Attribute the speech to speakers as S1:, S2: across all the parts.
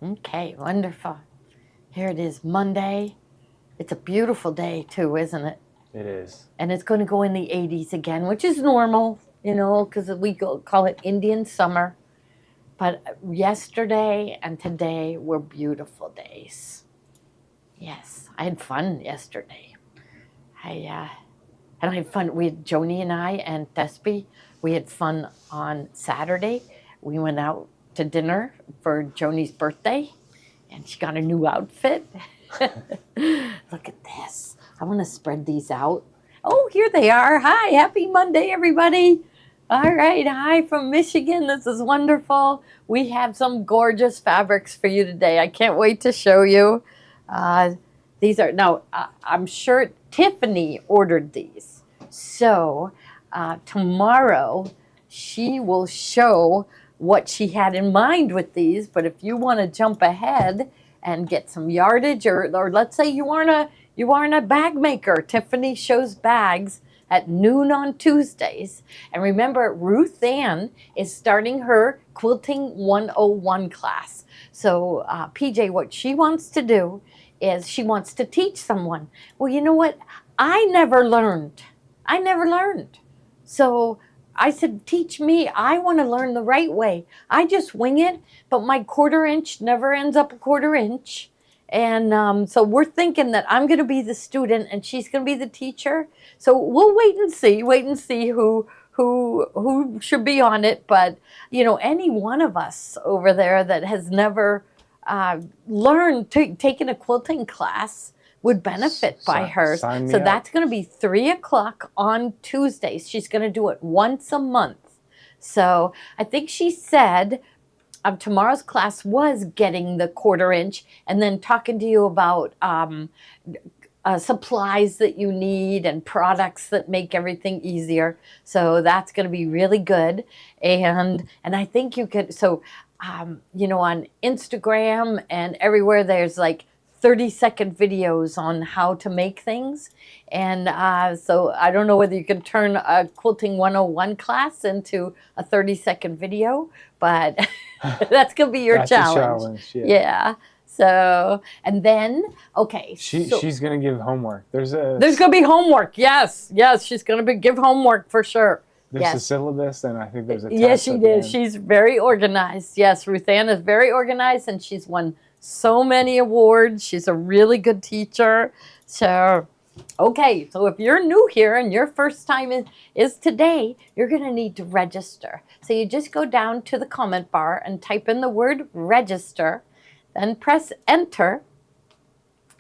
S1: Okay, wonderful. Here it is, Monday. It's a beautiful day too, isn't it?
S2: It is.
S1: And it's going to go in the 80s again, which is normal, because call it Indian summer. But yesterday and today were beautiful days. Yes, I had fun yesterday. And I had fun. We had Joni and I and Thesby. We had fun on Saturday. We went out to dinner for Joni's birthday, and she got a new outfit. Look at this. I want to spread these out. Oh, here they are. Hi, happy Monday, everybody. All right, hi from Michigan. This is wonderful. We have some gorgeous fabrics for you today. I can't wait to show you. These are, now, I'm sure Tiffany ordered these. So tomorrow she will show what she had in mind with these. But if you want to jump ahead and get some yardage, or let's say you aren't a bag maker, Tiffany shows bags at noon on Tuesdays. And remember, Ruth Ann is starting her Quilting 101 class. So PJ, what she wants to do is she wants to teach someone. Well, you know what? I never learned. So I said, teach me. I want to learn the right way. I just wing it, but my 1/4 inch never ends up a 1/4 inch. And so we're thinking that I'm going to be the student and she's going to be the teacher. So we'll wait and see who should be on it. But, any one of us over there that has never learned, taken a quilting class would benefit by her. So that's going to be 3:00 on Tuesdays. She's going to do it once a month. So I think she said tomorrow's class was getting the 1/4 inch and then talking to you about supplies that you need and products that make everything easier. So that's going to be really good. And I think you could, so, on Instagram and everywhere, there's like 30-second videos on how to make things. And so I don't know whether you can turn a Quilting 101 class into a 30-second video, but that's going to be your challenge. Yeah. So, and then, okay.
S2: She's going to give homework. There's going
S1: to be homework. Yes. She's going to give homework for sure.
S2: There's a syllabus, and I think there's a test.
S1: Yes, she is. She's very organized. Yes, Ruth Ann is very organized, and she's won so many awards. She's a really good teacher. So, okay, so if you're new here and your first time is today, you're going to need to register. So you just go down to the comment bar and type in the word register, then press enter,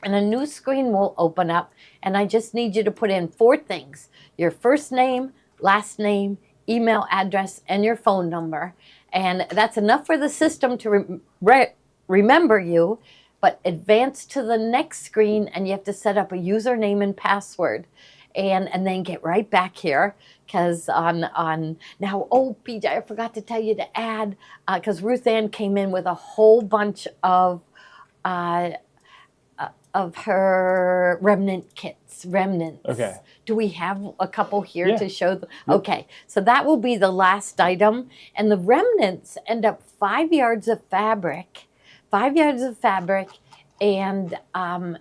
S1: and a new screen will open up. And I just need you to put in 4 things: your first name, last name, email address, and your phone number. And that's enough for the system to remember you, but advance to the next screen and you have to set up a username and password. And then get right back here, because now, PJ, I forgot to tell you to add, because Ruth Ann came in with a whole bunch of her remnants.
S2: Okay.
S1: Do we have a couple here to show them? Yep. Okay, so that will be the last item. And the remnants end up 5 yards of fabric, and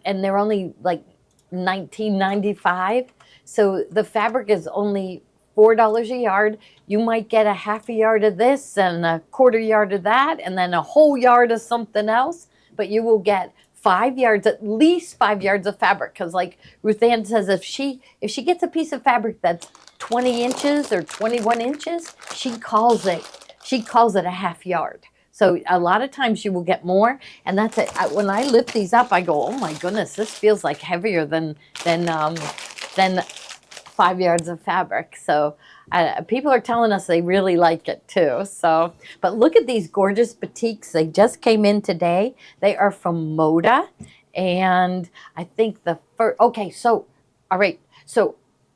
S1: they're only like $19.95. So the fabric is only $4 a yard. You might get a half a yard of this and a 1/4 yard of that, and then a whole yard of something else. But you will get 5 yards, at least 5 yards of fabric. Because like Ruth Ann says, if she gets a piece of fabric that's 20 inches or 21 inches, she calls it a half yard. So a lot of times you will get more, and that's it. When I lift these up, I go, oh my goodness, this feels like heavier than 5 yards of fabric. So people are telling us they really like it too. So, but look at these gorgeous batiks. They just came in today. They are from Moda, and I think the first. Okay, so all right. So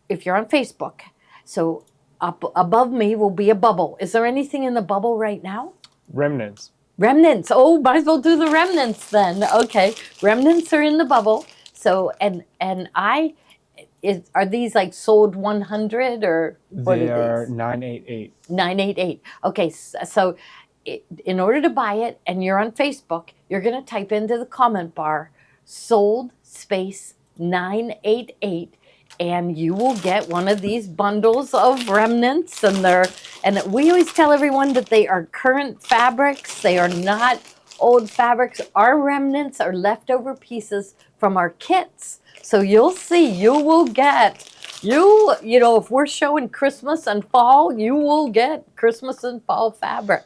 S1: if you're on Facebook, so up above me will be a bubble. Is there anything in the bubble right now?
S2: Remnants.
S1: Oh, might as well do the remnants then. Okay, remnants are in the bubble. So and are these like sold 100 or what?
S2: They are 988.
S1: 988. Okay, so in order to buy it, and you're on Facebook, you're going to type into the comment bar, sold space 988, and you will get one of these bundles of remnants. And we always tell everyone that they are current fabrics. They are not old fabrics. Our remnants are leftover pieces from our kits. So you'll see, you will get, you know, if we're showing Christmas and fall, you will get Christmas and fall fabric.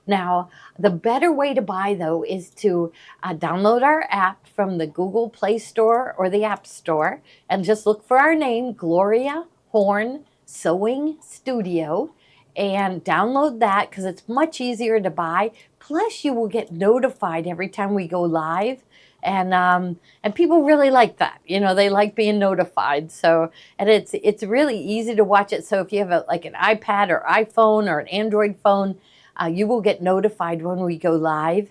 S1: Now, the better way to buy, though, is to download our app from the Google Play Store or the App Store and just look for our name, Gloria Horn Sewing Studio, and download that because it's much easier to buy. Plus, you will get notified every time we go live. And people really like that. You know, they like being notified. So, and it's really easy to watch it. So if you have like an iPad or iPhone or an Android phone, you will get notified when we go live.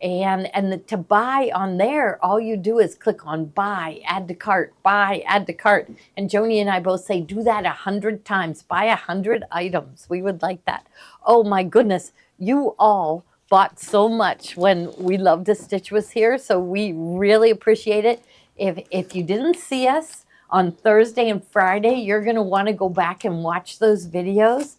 S1: And to buy on there, all you do is click on buy, add to cart, buy, add to cart. And Joni and I both say, do that 100 times, buy 100 items. We would like that. Oh my goodness, you all bought so much when We Love to Stitch was here, so we really appreciate it. If you didn't see us on Thursday and Friday, you're going to want to go back and watch those videos.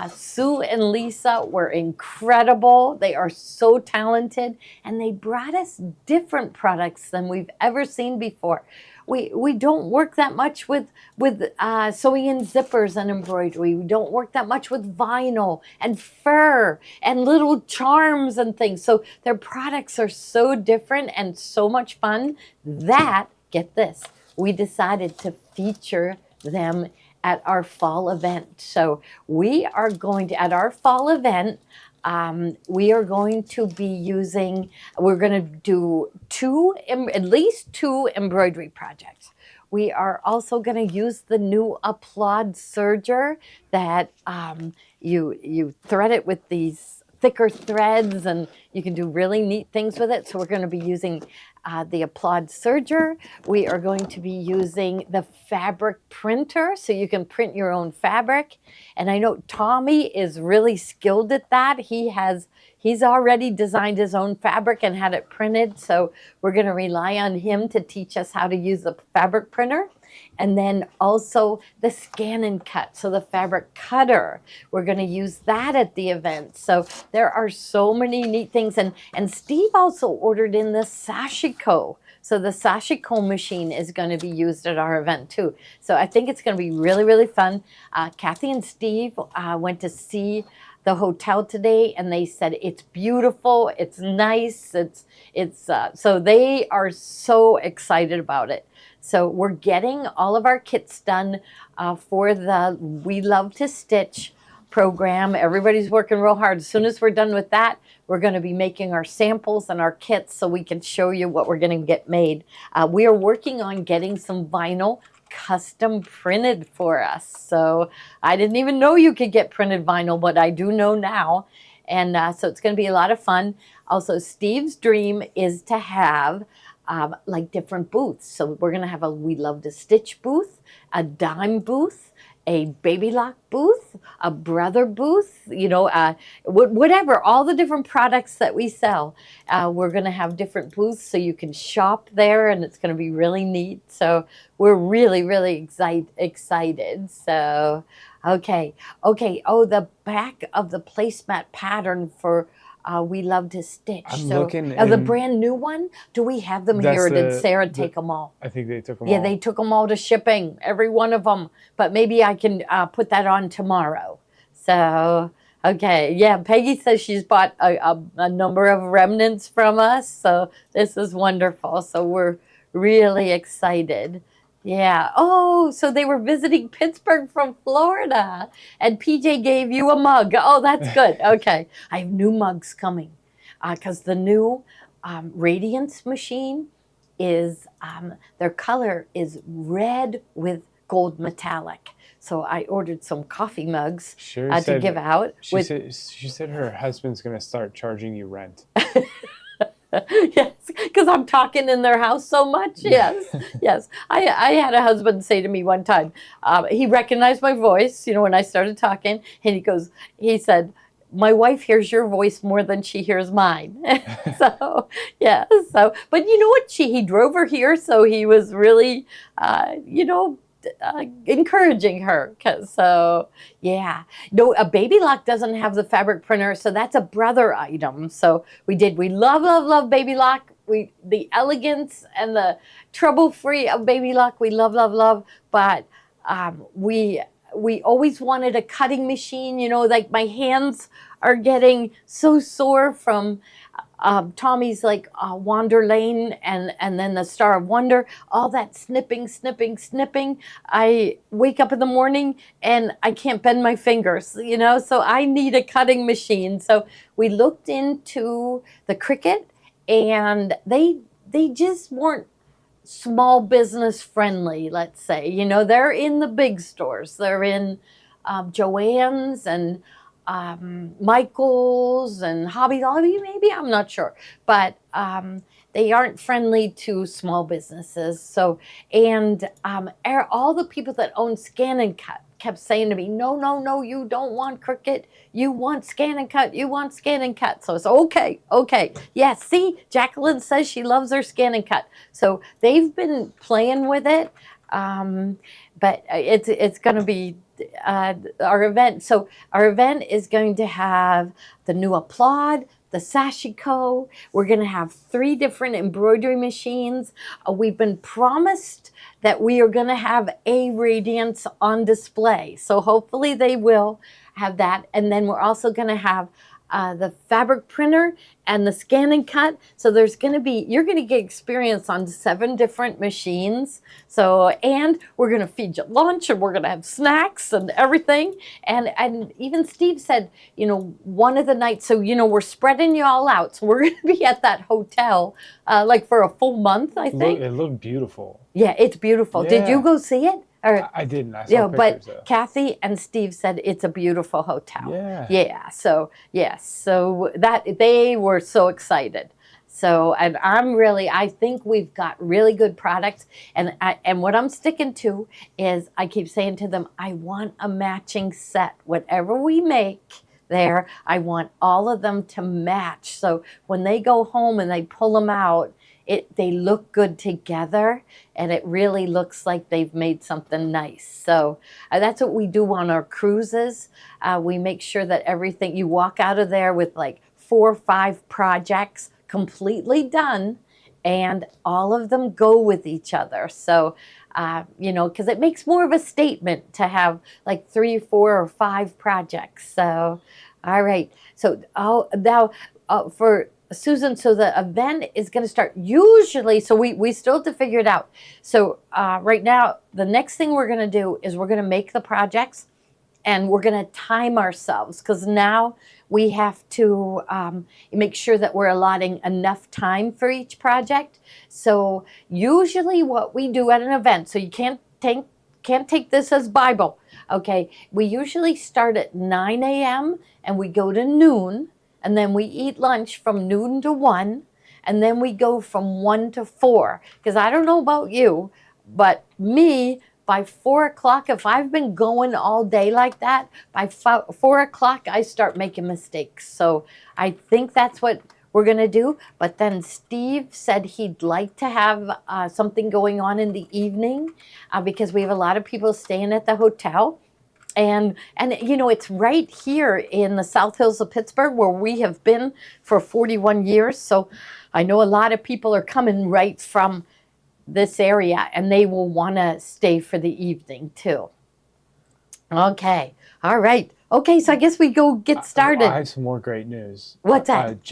S1: Sue and Lisa were incredible. They are so talented, and they brought us different products than we've ever seen before. We don't work that much with sewing in zippers and embroidery. We don't work that much with vinyl and fur and little charms and things. So their products are so different and so much fun that, get this, we decided to feature them at our fall event. So we are going to, at our fall event, we are going to be using, we're going to do at least two embroidery projects. We are also going to use the new Applaud serger that you thread it with these thicker threads, and you can do really neat things with it. So we're going to be using the Applaud serger. We are going to be using the fabric printer, so you can print your own fabric. And I know Tommy is really skilled at that. He's already designed his own fabric and had it printed. So we're going to rely on him to teach us how to use the fabric printer. And then also the scan and cut, so the fabric cutter. We're going to use that at the event. So there are so many neat things. And Steve also ordered in the Sashiko. So the Sashiko machine is going to be used at our event too. So I think it's going to be really, really fun. Kathy and Steve went to see the hotel today, and they said it's beautiful, it's nice, so they are so excited about it. So we're getting all of our kits done for the We Love to Stitch program. Everybody's working real hard. As soon as we're done with that, we're going to be making our samples and our kits so we can show you what we're going to get made. We are working on getting some vinyl custom printed for us. So I didn't even know you could get printed vinyl, but I do know now. And so it's going to be a lot of fun. Also, Steve's dream is to have like different booths. So we're going to have a We Love to Stitch booth, a dime booth, a Baby Lock booth, a Brother booth, you know, whatever, all the different products that we sell. We're going to have different booths so you can shop there, and it's going to be really neat. So we're really, really excited. So, okay. Oh, the back of the placemat pattern for We Love to Stitch.
S2: I'm looking.
S1: The brand new one, do we have them here, or did Sarah take them all?
S2: I think they took them all.
S1: Yeah, they took them all to shipping, every one of them. But maybe I can put that on tomorrow. So, okay. Yeah, Peggy says she's bought a number of remnants from us. So this is wonderful. So we're really excited. Yeah. Oh, so they were visiting Pittsburgh from Florida, and PJ gave you a mug. Oh, that's good. Okay. I have new mugs coming because the new Radiance machine is, their color is red with gold metallic. So I ordered some coffee mugs to give out.
S2: She said her husband's going to start charging you rent.
S1: Yes, because I'm talking in their house so much. Yes, yes. I had a husband say to me one time, he recognized my voice, you know, when I started talking, and he said, my wife hears your voice more than she hears mine. So, yeah. So, but you know what? He drove her here, so he was really, encouraging her. So, yeah. No, a Baby Lock doesn't have the fabric printer, so that's a brother item. So we love, love, love Baby Lock. The elegance and the trouble-free of Baby Lock, we love, love, love. But we always wanted a cutting machine. Like my hands are getting so sore from Tommy's like Wander Lane and then the Star of Wonder, all that snipping, snipping, snipping. I wake up in the morning and I can't bend my fingers, so I need a cutting machine. So we looked into the Cricut, and they just weren't small business friendly, let's say. They're in the big stores. They're in Joann's and Michael's and Hobby Lobby, maybe, I'm not sure. But they aren't friendly to small businesses. So, and all the people that own Scan and Cut kept saying to me, no, no, no, you don't want Cricut. You want Scan and Cut. You want Scan and Cut. So it's okay. Yes, see, Jacqueline says she loves her Scan and Cut. So they've been playing with it. But it's going to be our event. So our event is going to have the new Applaud, the Sashiko. We're going to have 3 different embroidery machines. We've been promised that we are going to have A Radiance on display. So hopefully they will have that. And then we're also going to have the fabric printer and the Scan and Cut. So you're going to get experience on 7 different machines. So, and we're going to feed you lunch, and we're going to have snacks and everything. And even Steve said, one of the nights, so, we're spreading you all out. So we're going to be at that hotel like for a full month, I think.
S2: It looked beautiful.
S1: Yeah, it's beautiful.
S2: Yeah.
S1: Did you go see it?
S2: I didn't. I saw pictures, though.
S1: Kathy and Steve said it's a beautiful hotel.
S2: Yeah.
S1: Yeah. So yes. So that they were so excited. So, and I think we've got really good products. And what I'm sticking to is I keep saying to them, I want a matching set. Whatever we make there, I want all of them to match. So when they go home and they pull them out, they look good together, and it really looks like they've made something nice. So that's what we do on our cruises. We make sure that everything, you walk out of there with like 4 or 5 projects completely done, and all of them go with each other. So, because it makes more of a statement to have like 3, 4, or 5 projects. So, all right. So, now for Susan, so the event is going to start usually, so we still have to figure it out. So right now, the next thing we're going to do is we're going to make the projects, and we're going to time ourselves, because now we have to make sure that we're allotting enough time for each project. So usually what we do at an event, so you can't take this as Bible, okay? We usually start at 9 a.m. and we go to noon. And then we eat lunch from noon to 1, and then we go from 1 to 4. Because I don't know about you, but me, by 4 o'clock, if I've been going all day like that, by 4 o'clock, I start making mistakes. So I think that's what we're going to do. But then Steve said he'd like to have something going on in the evening because we have a lot of people staying at the hotel. And it's right here in the South Hills of Pittsburgh, where we have been for 41 years. So I know a lot of people are coming right from this area, and they will want to stay for the evening too. Okay. All right. Okay. So I guess we go get started.
S2: I have some more great news.
S1: What's that?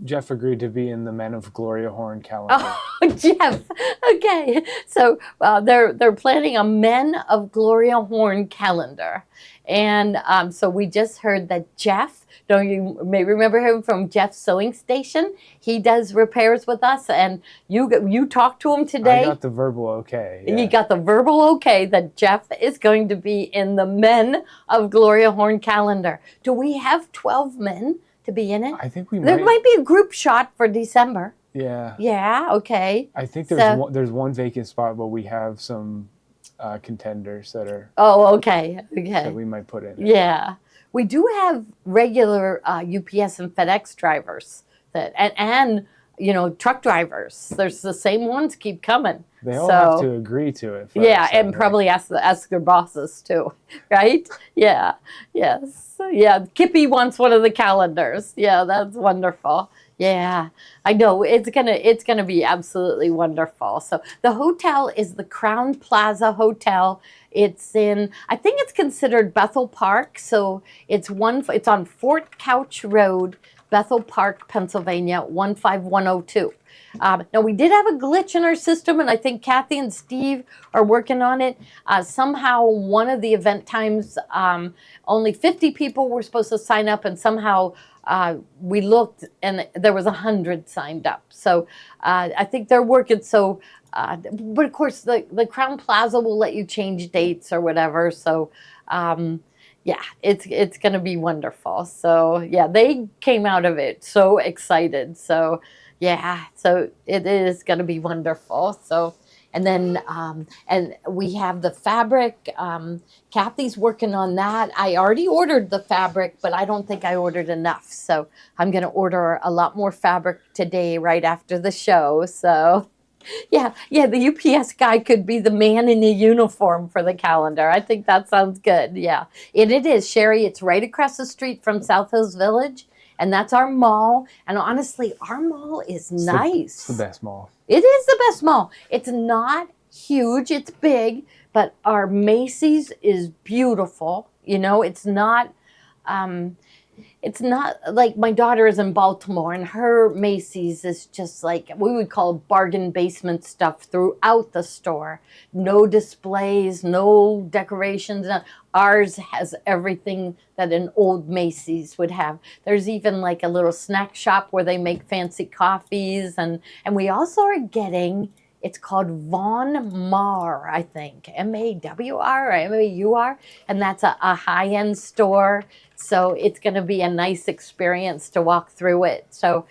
S2: Jeff agreed to be in the Men of Gloria Horn calendar.
S1: Oh, Jeff. Okay. So they're planning a Men of Gloria Horn calendar. And so we just heard that Jeff, you may remember him from Jeff's Sewing Station. He does repairs with us, and you talked to him today.
S2: I got the verbal okay.
S1: Yeah. You got the verbal okay that Jeff is going to be in the Men of Gloria Horn calendar. Do we have 12 men to be in it?
S2: I think we
S1: There might be a group shot for December.
S2: Yeah.
S1: Yeah, okay.
S2: I think there's one vacant spot, but we have some contenders that are.
S1: Oh, okay.
S2: That we might put in.
S1: Yeah. we do have regular UPS and FedEx drivers that, and you know, truck drivers. There's the same ones keep coming.
S2: They all have to agree to it first.
S1: Yeah, and probably ask their bosses too, right? Yeah, yes, yeah. Kippy wants one of the calendars. Yeah, that's wonderful. Yeah, I know it's gonna be absolutely wonderful. So the hotel is the Crown Plaza Hotel. It's in, I think it's considered Bethel Park. So it's on Fort Couch Road, Bethel Park, Pennsylvania, 15102. Now, we did have a glitch in our system, and I think Kathy and Steve are working on it. Somehow, one of the event times, only 50 people were supposed to sign up, and somehow we looked, and there was 100 signed up. So I think they're working. So, but of course, the Crown Plaza will let you change dates or whatever. So, yeah, it's going to be wonderful. So, yeah, they came out of it so excited. So, yeah, so it is going to be wonderful. So, and then, and we have the fabric. Kathy's working on that. I already ordered the fabric, but I don't think I ordered enough. So I'm going to order a lot more fabric today, right after the show. So, yeah, the UPS guy could be the man in the uniform for the calendar. I think that sounds good. Yeah, and it is, Sherry. It's right across the street from South Hills Village. And that's our mall. And honestly, our mall is nice.
S2: It's the best mall.
S1: It is the best mall. It's not huge, it's big, but our Macy's is beautiful. You know, it's not like my daughter is in Baltimore, and her Macy's is just like we would call bargain basement stuff throughout the store. No displays, no decorations. Ours has everything that an old Macy's would have. There's even like a little snack shop where they make fancy coffees, and we also are getting, it's called Von Maur, I think, M-A-W-R or M-A-U-R, and that's a high-end store. So it's going to be a nice experience to walk through it. So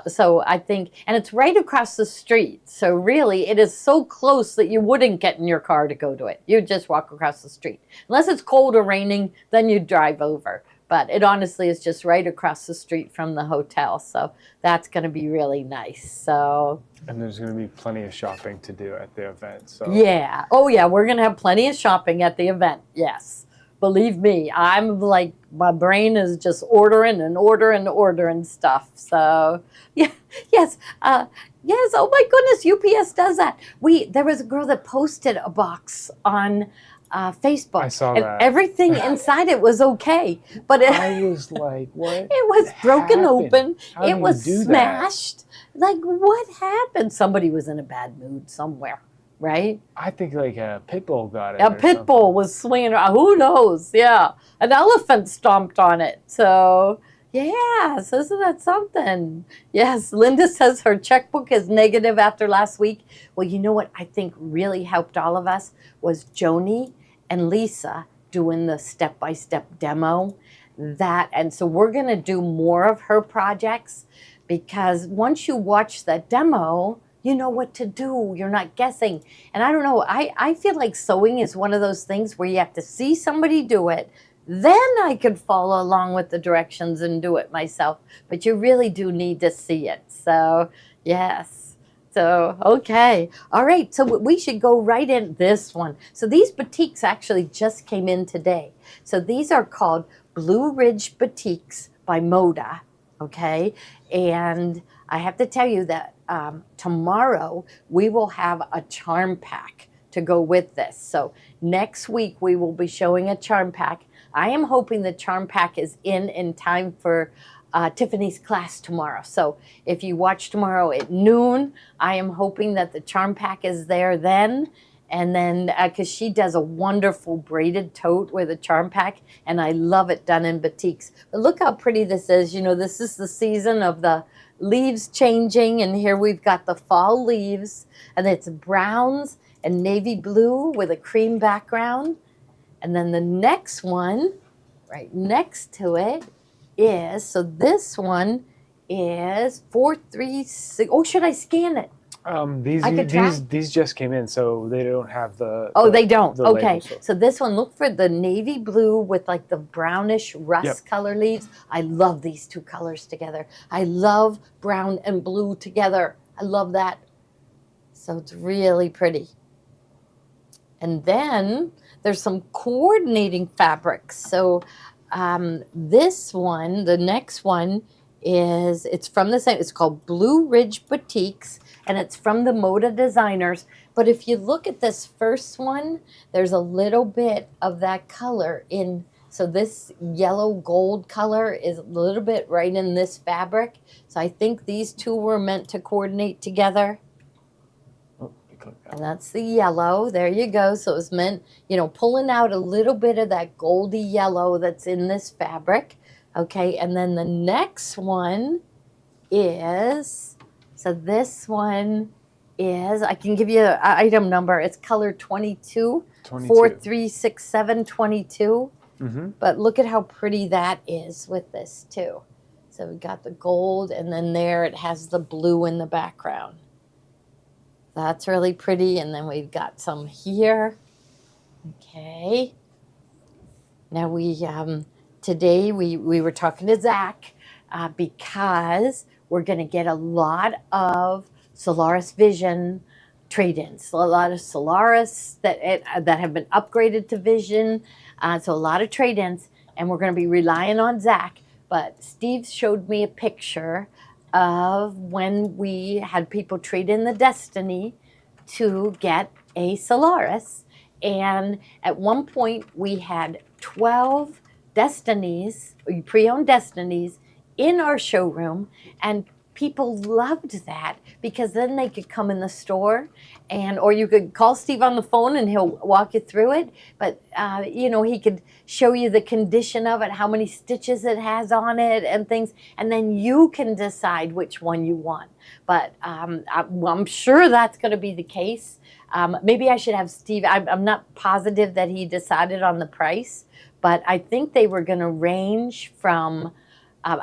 S1: so I think, and it's right across the street. So really, it is so close that you wouldn't get in your car to go to it. You just walk across the street. Unless it's cold or raining, then you drive over. But it honestly is just right across the street from the hotel. So that's going to be really nice. So.
S2: And there's going to be plenty of shopping to do at the event. So.
S1: Yeah. Oh, yeah. We're going to have plenty of shopping at the event. Yes. Believe me, I'm like, my brain is just ordering stuff. So, yeah, yes, yes. Oh my goodness, UPS does that. There was a girl that posted a box on Facebook.
S2: I saw
S1: and
S2: that.
S1: Everything inside it was okay, but
S2: I was like, what?
S1: It was broken open.
S2: How
S1: it was
S2: do you do
S1: smashed. Like, what happened? Somebody was in a bad mood somewhere. Right?
S2: I think like a pit bull got it.
S1: A pit bull was swinging around. Who knows? Yeah. An elephant stomped on it. So, yes, isn't that something? Yes. Linda says her checkbook is negative after last week. Well, you know what I think really helped all of us was Joni and Lisa doing the step-by-step demo. And so we're going to do more of her projects, because once you watch the demo, you know what to do. You're not guessing. And I don't know, I feel like sewing is one of those things where you have to see somebody do it. Then I could follow along with the directions and do it myself. But you really do need to see it. So, yes. So, okay. All right. So we should go right in this one. So these batiks actually just came in today. So these are called Blue Ridge Batiks by Moda. Okay. And I have to tell you that tomorrow we will have a charm pack to go with this. So next week we will be showing a charm pack. I am hoping the charm pack is in time for Tiffany's class tomorrow. So if you watch tomorrow at noon, I am hoping that the charm pack is there then. And then, because she does a wonderful braided tote with a charm pack, and I love it done in batiks. But look how pretty this is. You know, this is the season of the leaves changing, and here we've got the fall leaves, and it's browns and navy blue with a cream background. And then the next one, right next to it, is, so this one is 436. Oh, should I scan it?
S2: These
S1: I could try.
S2: these just came in, so they don't have the.
S1: Oh, they don't.
S2: the
S1: Okay.
S2: label,
S1: So this one, look for the navy blue with like the brownish rust
S2: Yep.
S1: color leaves. I love these two colors together. I love brown and blue together. I love that. So it's really pretty. And then there's some coordinating fabrics. So this one, the next one it's from the same, it's called Blue Ridge Boutiques, and it's from the Moda designers. But if you look at this first one, there's a little bit of that color in, so this yellow gold color is a little bit right in this fabric. So I think these two were meant to coordinate together.
S2: Oh, you clicked that.
S1: And that's the yellow. There you go. So it was meant, pulling out a little bit of that goldy yellow that's in this fabric. Okay, and then the next one is, so this one is, I can give you an item number. It's color 22, 436722.
S2: Mm-hmm.
S1: But look at how pretty that is with this too. So we got the gold, and then there it has the blue in the background. That's really pretty. And then we've got some here. Okay. Now today we were talking to Zach because we're going to get a lot of Solaris Vision trade-ins, a lot of Solaris that have been upgraded to Vision, so a lot of trade-ins, and we're going to be relying on Zach. But Steve showed me a picture of when we had people trade in the Destiny to get a Solaris, and at one point we had 12 Destinies, pre-owned Destinies, in our showroom, and people loved that because then they could come in the store, or you could call Steve on the phone and he'll walk you through it. But he could show you the condition of it, how many stitches it has on it, and things, and then you can decide which one you want. But I'm sure that's going to be the case. Maybe I should have Steve. I'm not positive that he decided on the price, but I think they were going to range from,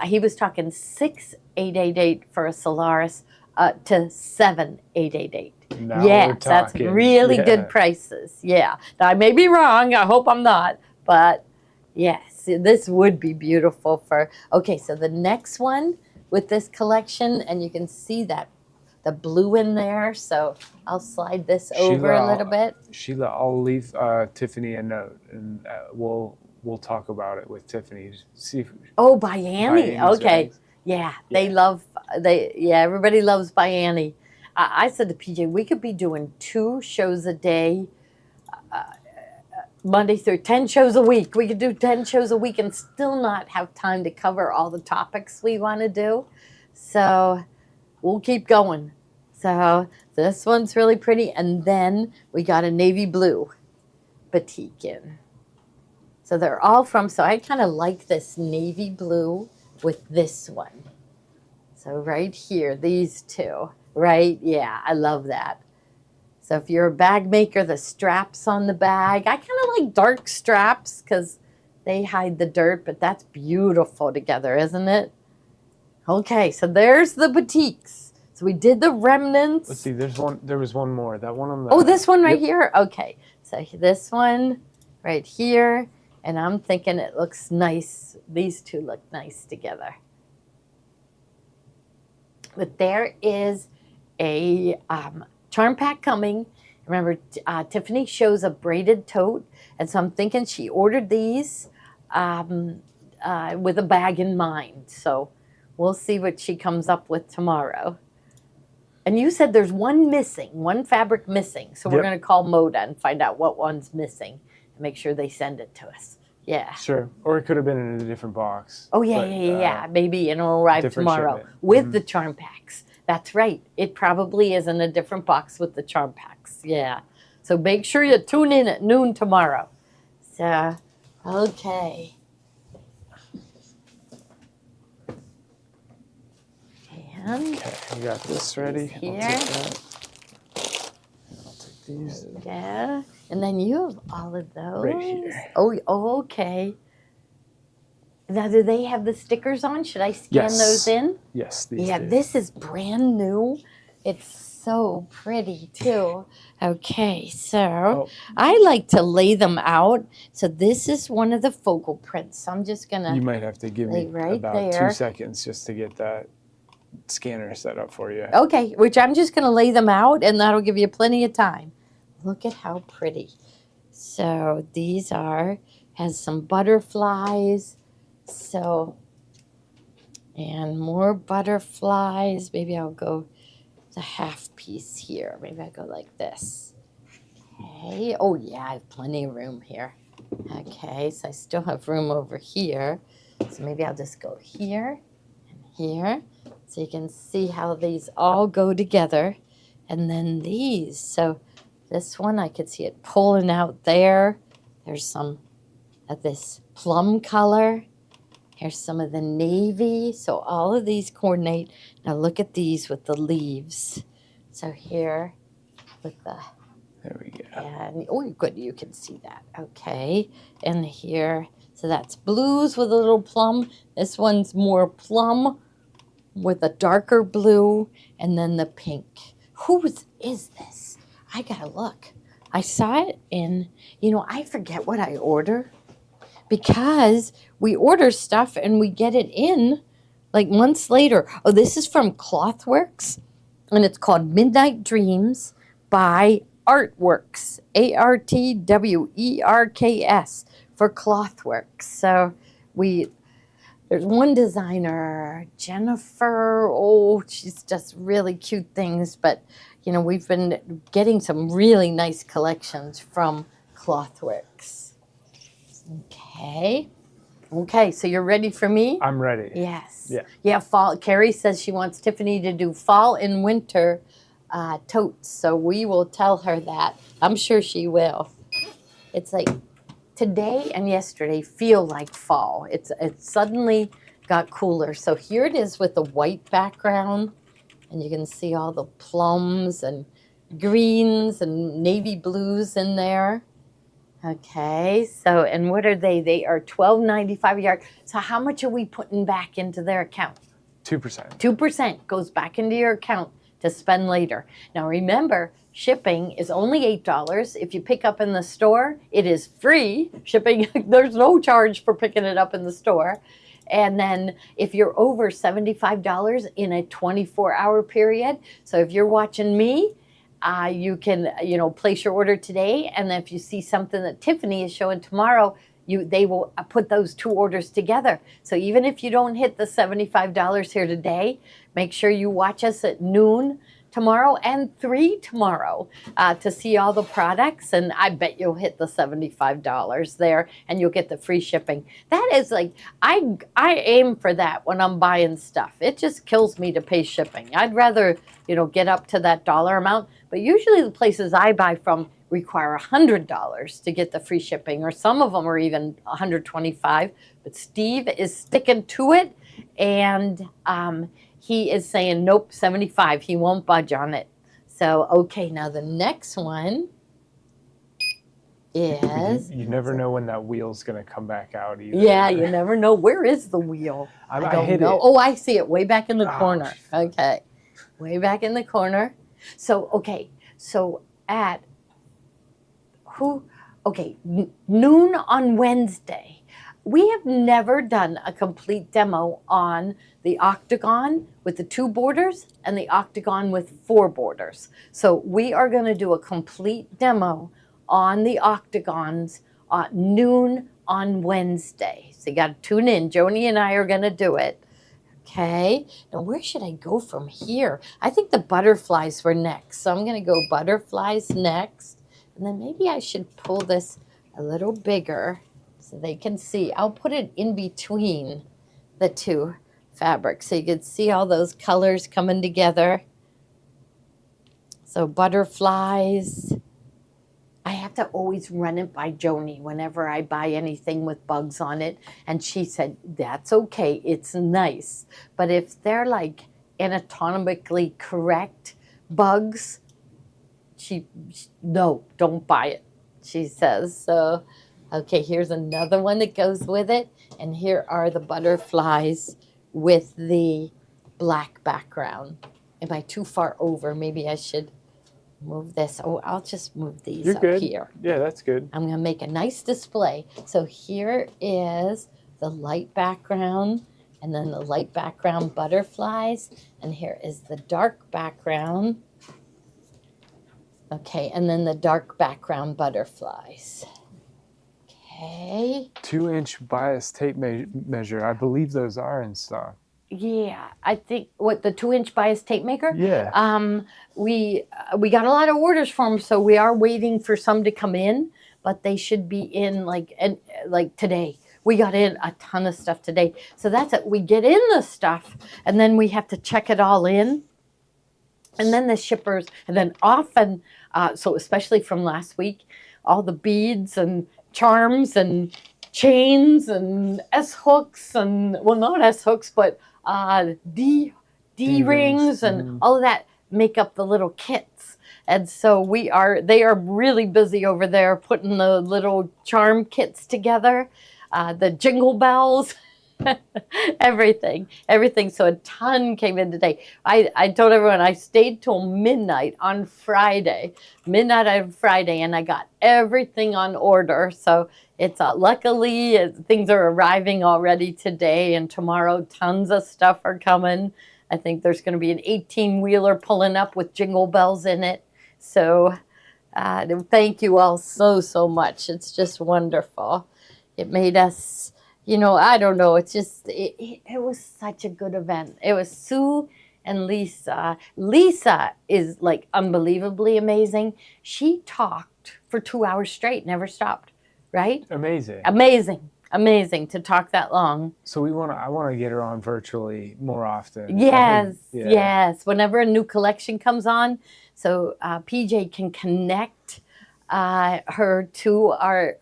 S1: he was talking 6,888 for a Solaris to 7,888.
S2: Now
S1: yes,
S2: we're
S1: that's
S2: talking.
S1: really
S2: Yeah.
S1: good prices. Yeah. Now, I may be wrong. I hope I'm not. But yes, this would be beautiful okay, so the next one with this collection, and you can see that the blue in there. So I'll slide this over a little bit.
S2: Sheila, I'll leave Tiffany a note, and we'll talk about it with Tiffany. See if
S1: Oh, Biani.
S2: Biani's
S1: Okay.
S2: right.
S1: Yeah, everybody loves Biani. I said to PJ, we could be doing 2 shows a day, Monday through 10 shows a week. We could do 10 shows a week and still not have time to cover all the topics we want to do. So we'll keep going. So this one's really pretty. And then we got a navy blue batik in. So they're all so I kind of like this navy blue with this one. So right here, these two, right? Yeah, I love that. So if you're a bag maker, the straps on the bag, I kind of like dark straps because they hide the dirt, but that's beautiful together, isn't it? Okay, so there's the boutiques. So we did the remnants.
S2: Let's see. There was one more. That one on the.
S1: Oh, this one right
S2: Yep.
S1: here? Okay, so this one right here. And I'm thinking it looks nice. These two look nice together. But there is a charm pack coming. Remember, Tiffany shows a braided tote. And so I'm thinking she ordered these with a bag in mind. So we'll see what she comes up with tomorrow. And you said there's one fabric missing. So we're
S2: Yep.
S1: going to call Moda and find out what one's missing and make sure they send it to us. Yeah.
S2: Sure. Or it could have been in a different box.
S1: Oh, yeah,
S2: but,
S1: yeah. Maybe it'll arrive
S2: different
S1: tomorrow
S2: shipment.
S1: with the charm packs. That's right. It probably is in a different box with the charm packs. Yeah. So make sure you tune in at noon tomorrow. So, okay. And
S2: Okay, you got this ready.
S1: Here.
S2: I'll take that. And I'll take these.
S1: yeah. And then you have all of those.
S2: Right here.
S1: Oh, okay. Now, do they have the stickers on? Should I scan
S2: Yes.
S1: those in?
S2: Yes, these
S1: Yeah,
S2: do.
S1: this is brand new. It's so pretty too. Okay, so
S2: Oh,
S1: I like to lay them out. So this is one of the focal prints. So I'm just gonna
S2: you might have to give
S1: lay
S2: me
S1: right
S2: about
S1: there.
S2: 2 seconds just to get that scanner set up for you.
S1: Okay, which I'm just gonna lay them out and that'll give you plenty of time. Look at how pretty. So these has some butterflies. So, and more butterflies. Maybe I'll go the half piece here. Maybe I go like this. Okay. Oh yeah, I have plenty of room here. Okay, so I still have room over here. So maybe I'll just go here and here. So you can see how these all go together. And then these. So this one, I could see it pulling out there. There's some of this plum color. Here's some of the navy. So all of these coordinate. Now look at these with the leaves. So here with the,
S2: There we go.
S1: and oh, good, you can see that. Okay, and here, so that's blues with a little plum. This one's more plum with a darker blue, and then the pink. Whose is this? I gotta look. I saw it in, I forget what I order because we order stuff and we get it in like months later. Oh, this is from Clothworks, and it's called Midnight Dreams by Artworks, Artwerks, for Clothworks. So there's one designer, Jennifer. Oh, she's just really cute things. But, we've been getting some really nice collections from Clothworks. Okay. Okay, so you're ready for me?
S2: I'm ready.
S1: Yes.
S2: Yeah.
S1: Yeah, fall. Carrie says she wants Tiffany to do fall and winter totes. So we will tell her that. I'm sure she will. It's like today and yesterday feel like fall. It suddenly got cooler. So here it is with the white background, and you can see all the plums and greens and navy blues in there. Okay, so and what are they? They are $12.95 a yard. So how much are we putting back into their account?
S2: 2%.
S1: 2% goes back into your account to spend later. Now remember, shipping is only $8. If you pick up in the store, it is free shipping. There's no charge for picking it up in the store. And then if you're over $75 in a 24-hour period, so if you're watching me, you can, place your order today, and if you see something that Tiffany is showing tomorrow, they will put those two orders together. So even if you don't hit the $75 here today, make sure you watch us at noon tomorrow and 3 tomorrow to see all the products, and I bet you'll hit the $75 there, and you'll get the free shipping. That is like, I aim for that when I'm buying stuff. It just kills me to pay shipping. I'd rather, get up to that dollar amount, but usually the places I buy from require $100 to get the free shipping, or some of them are even $125. But Steve is sticking to it, and he is saying nope, $75. He won't budge on it. So okay, now the next one is.
S2: You never know when that wheel's going to come back out either.
S1: Yeah, you never know. Where is the wheel?
S2: I
S1: don't
S2: hit
S1: know.
S2: it.
S1: Oh, I see it way back in the
S2: Oh,
S1: corner. Okay, way back in the corner. So okay, so at noon on Wednesday. We have never done a complete demo on the octagon with the 2 borders and the octagon with 4 borders. So we are going to do a complete demo on the octagons at noon on Wednesday. So you got to tune in. Joni and I are going to do it. Okay, now where should I go from here? I think the butterflies were next. So I'm going to go butterflies next. And then maybe I should pull this a little bigger so they can see. I'll put it in between the 2 fabrics so you can see all those colors coming together. So butterflies. I have to always run it by Joni whenever I buy anything with bugs on it. And she said, that's okay, it's nice. But if they're like anatomically correct bugs, no, don't buy it, she says. So, okay, here's another one that goes with it. And here are the butterflies with the black background. am I too far over? Maybe I should move this. Oh, I'll just move these
S2: You're
S1: up
S2: good.
S1: here.
S2: Yeah, that's good.
S1: I'm going to make a nice display. So here is the light background, and then the light background butterflies, and here is the dark background. Okay, and then the dark background butterflies. Okay.
S2: 2-inch bias tape measure. I believe those are in stock.
S1: Yeah, I think what the 2-inch bias tape maker.
S2: Yeah.
S1: We got a lot of orders for them, so we are waiting for some to come in, but they should be in like today. We got in a ton of stuff today, so that's it. We get in the stuff, and then we have to check it all in, and then the shippers, and then often, so especially from last week, all the beads and charms and chains and S hooks and well, not S hooks, but D rings and all of that make up the little kits. And so they are really busy over there putting the little charm kits together, the jingle bells, everything. So a ton came in today. I told everyone I stayed till midnight on Friday, and I got everything on order. So it's luckily things are arriving already today and tomorrow. Tons of stuff are coming. I think there's going to be an 18-wheeler pulling up with jingle bells in it. So thank you all so much. It's just wonderful. It made us, I don't know. It's just, it was such a good event. It was Sue and Lisa. Lisa is like unbelievably amazing. She talked for 2 hours straight, never stopped, right? Amazing to talk that long.
S2: So I want to get her on virtually more often.
S1: Yes. Whenever a new collection comes on, so PJ can connect her to our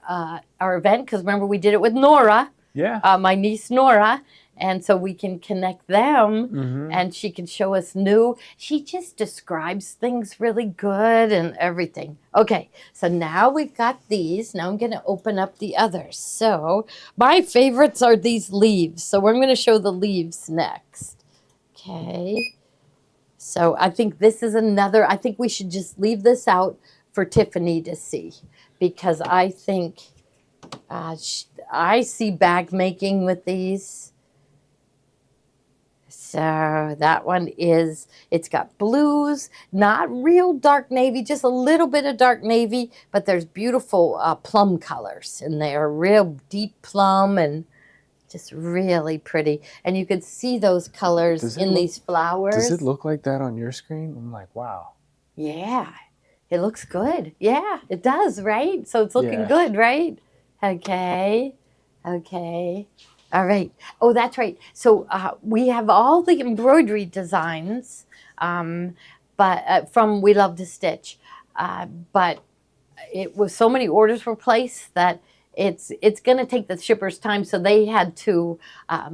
S1: event, because remember we did it with Nora.
S2: Yeah.
S1: My niece Nora. And so we can connect them, and she can show us new. She just describes things really good and everything. Okay, so now we've got these. Now I'm going to open up the others. So my favorites are these leaves. So we're going to show the leaves next. Okay. So I think this is I think we should just leave this out for Tiffany to see, because I think I see bag making with these. So that one it's got blues, not real dark navy, just a little bit of dark navy, but there's beautiful plum colors in there, real deep plum and just really pretty. And you could see those colors in these flowers.
S2: Does it look like that on your screen? I'm like, wow.
S1: Yeah, it looks good. Yeah, it does, right? So it's looking good, right? Okay. All right. Oh, that's right. So we have all the embroidery designs, but from We Love to Stitch. But it was so many orders were placed that it's going to take the shippers time. So they had to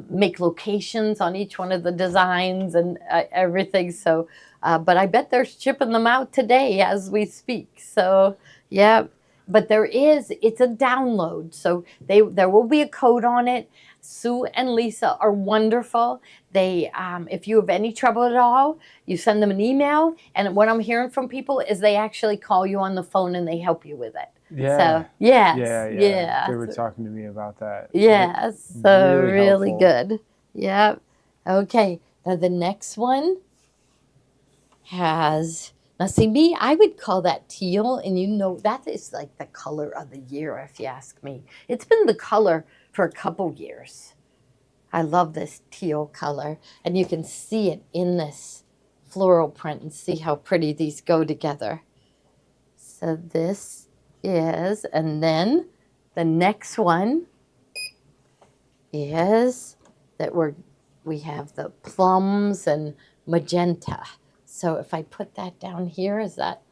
S1: make locations on each one of the designs and everything. So, but I bet they're shipping them out today as we speak. So, yeah. But it's a download. So there will be a code on it. Sue and Lisa are wonderful. They, if you have any trouble at all, you send them an email. And what I'm hearing from people is they actually call you on the phone and they help you with it.
S2: Yeah.
S1: So, yes.
S2: They were talking to me about that.
S1: Yes. So really
S2: helpful.
S1: good. Yep. Okay. Now the next one has, now see me, I would call that teal. And that is like the color of the year, if you ask me. It's been the color for a couple years. I love this teal color, and you can see it in this floral print and see how pretty these go together. So this is, and then the next one is that we have the plums and magenta. So if I put that down here, is that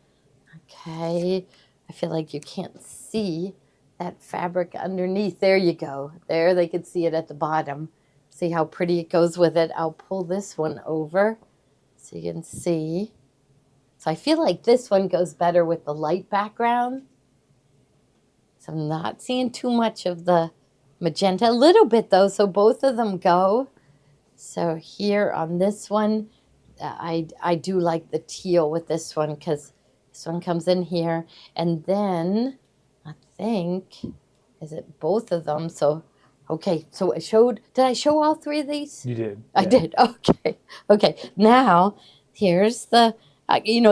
S1: okay? I feel like you can't see that fabric underneath. There you go. There, they could see it at the bottom. See how pretty it goes with it. I'll pull this one over so you can see. So I feel like this one goes better with the light background. So I'm not seeing too much of the magenta. A little bit though, so both of them go. So here on this one, I do like the teal with this one because this one comes in here, and then I think, is it both of them? So, okay, so did I show all three of these?
S2: You did.
S1: I
S2: yeah.
S1: did. Okay. Okay. Now, here's the,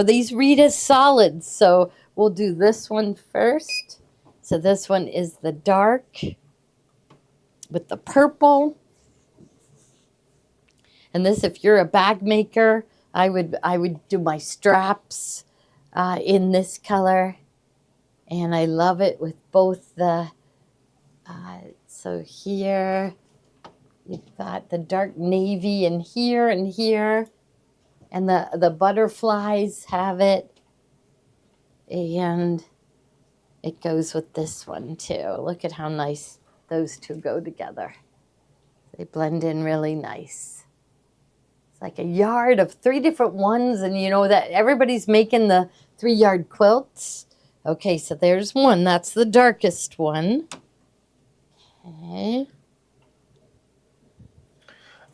S1: these read as solids. So we'll do this one first. So this one is the dark with the purple. And this, if you're a bag maker, I would do my straps in this color. And I love it with both the, so here, you've got the dark navy in here and here. And the butterflies have it. And it goes with this one too. Look at how nice those two go together. They blend in really nice. It's like a yard of 3 different ones, and you know that everybody's making the 3-yard quilts. Okay, so there's one. That's the darkest one. Okay.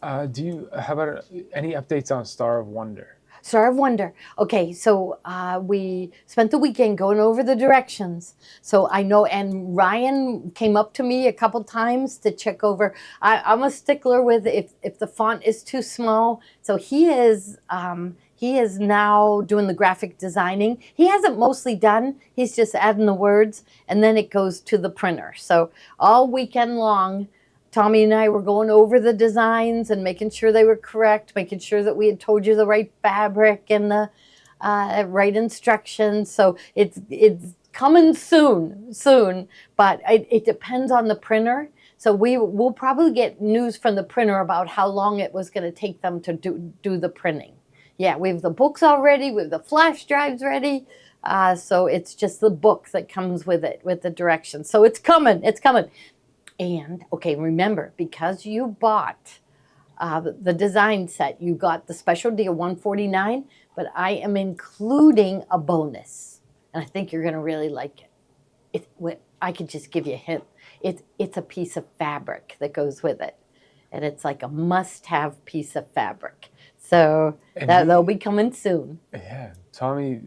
S2: How about any updates on Star of Wonder?
S1: Star of Wonder. Okay, so we spent the weekend going over the directions. So I know, and Ryan came up to me a couple times to check over. I'm a stickler with if the font is too small. So he is now doing the graphic designing. He hasn't mostly done. He's just adding the words, and then it goes to the printer. So all weekend long, Tommy and I were going over the designs and making sure they were correct, making sure that we had told you the right fabric and the right instructions. So it's coming soon, but it depends on the printer. So we'll probably get news from the printer about how long it was going to take them to do the printing. Yeah, we have the books already, we have the flash drives ready. So it's just the book that comes with it, with the directions. So it's coming. And, okay, remember, because you bought the design set, you got the special deal, $149, but I am including a bonus. And I think you're going to really like it. I could just give you a hint. It's a piece of fabric that goes with it. And it's like a must-have piece of fabric. So that'll be coming soon.
S2: Yeah, Tommy...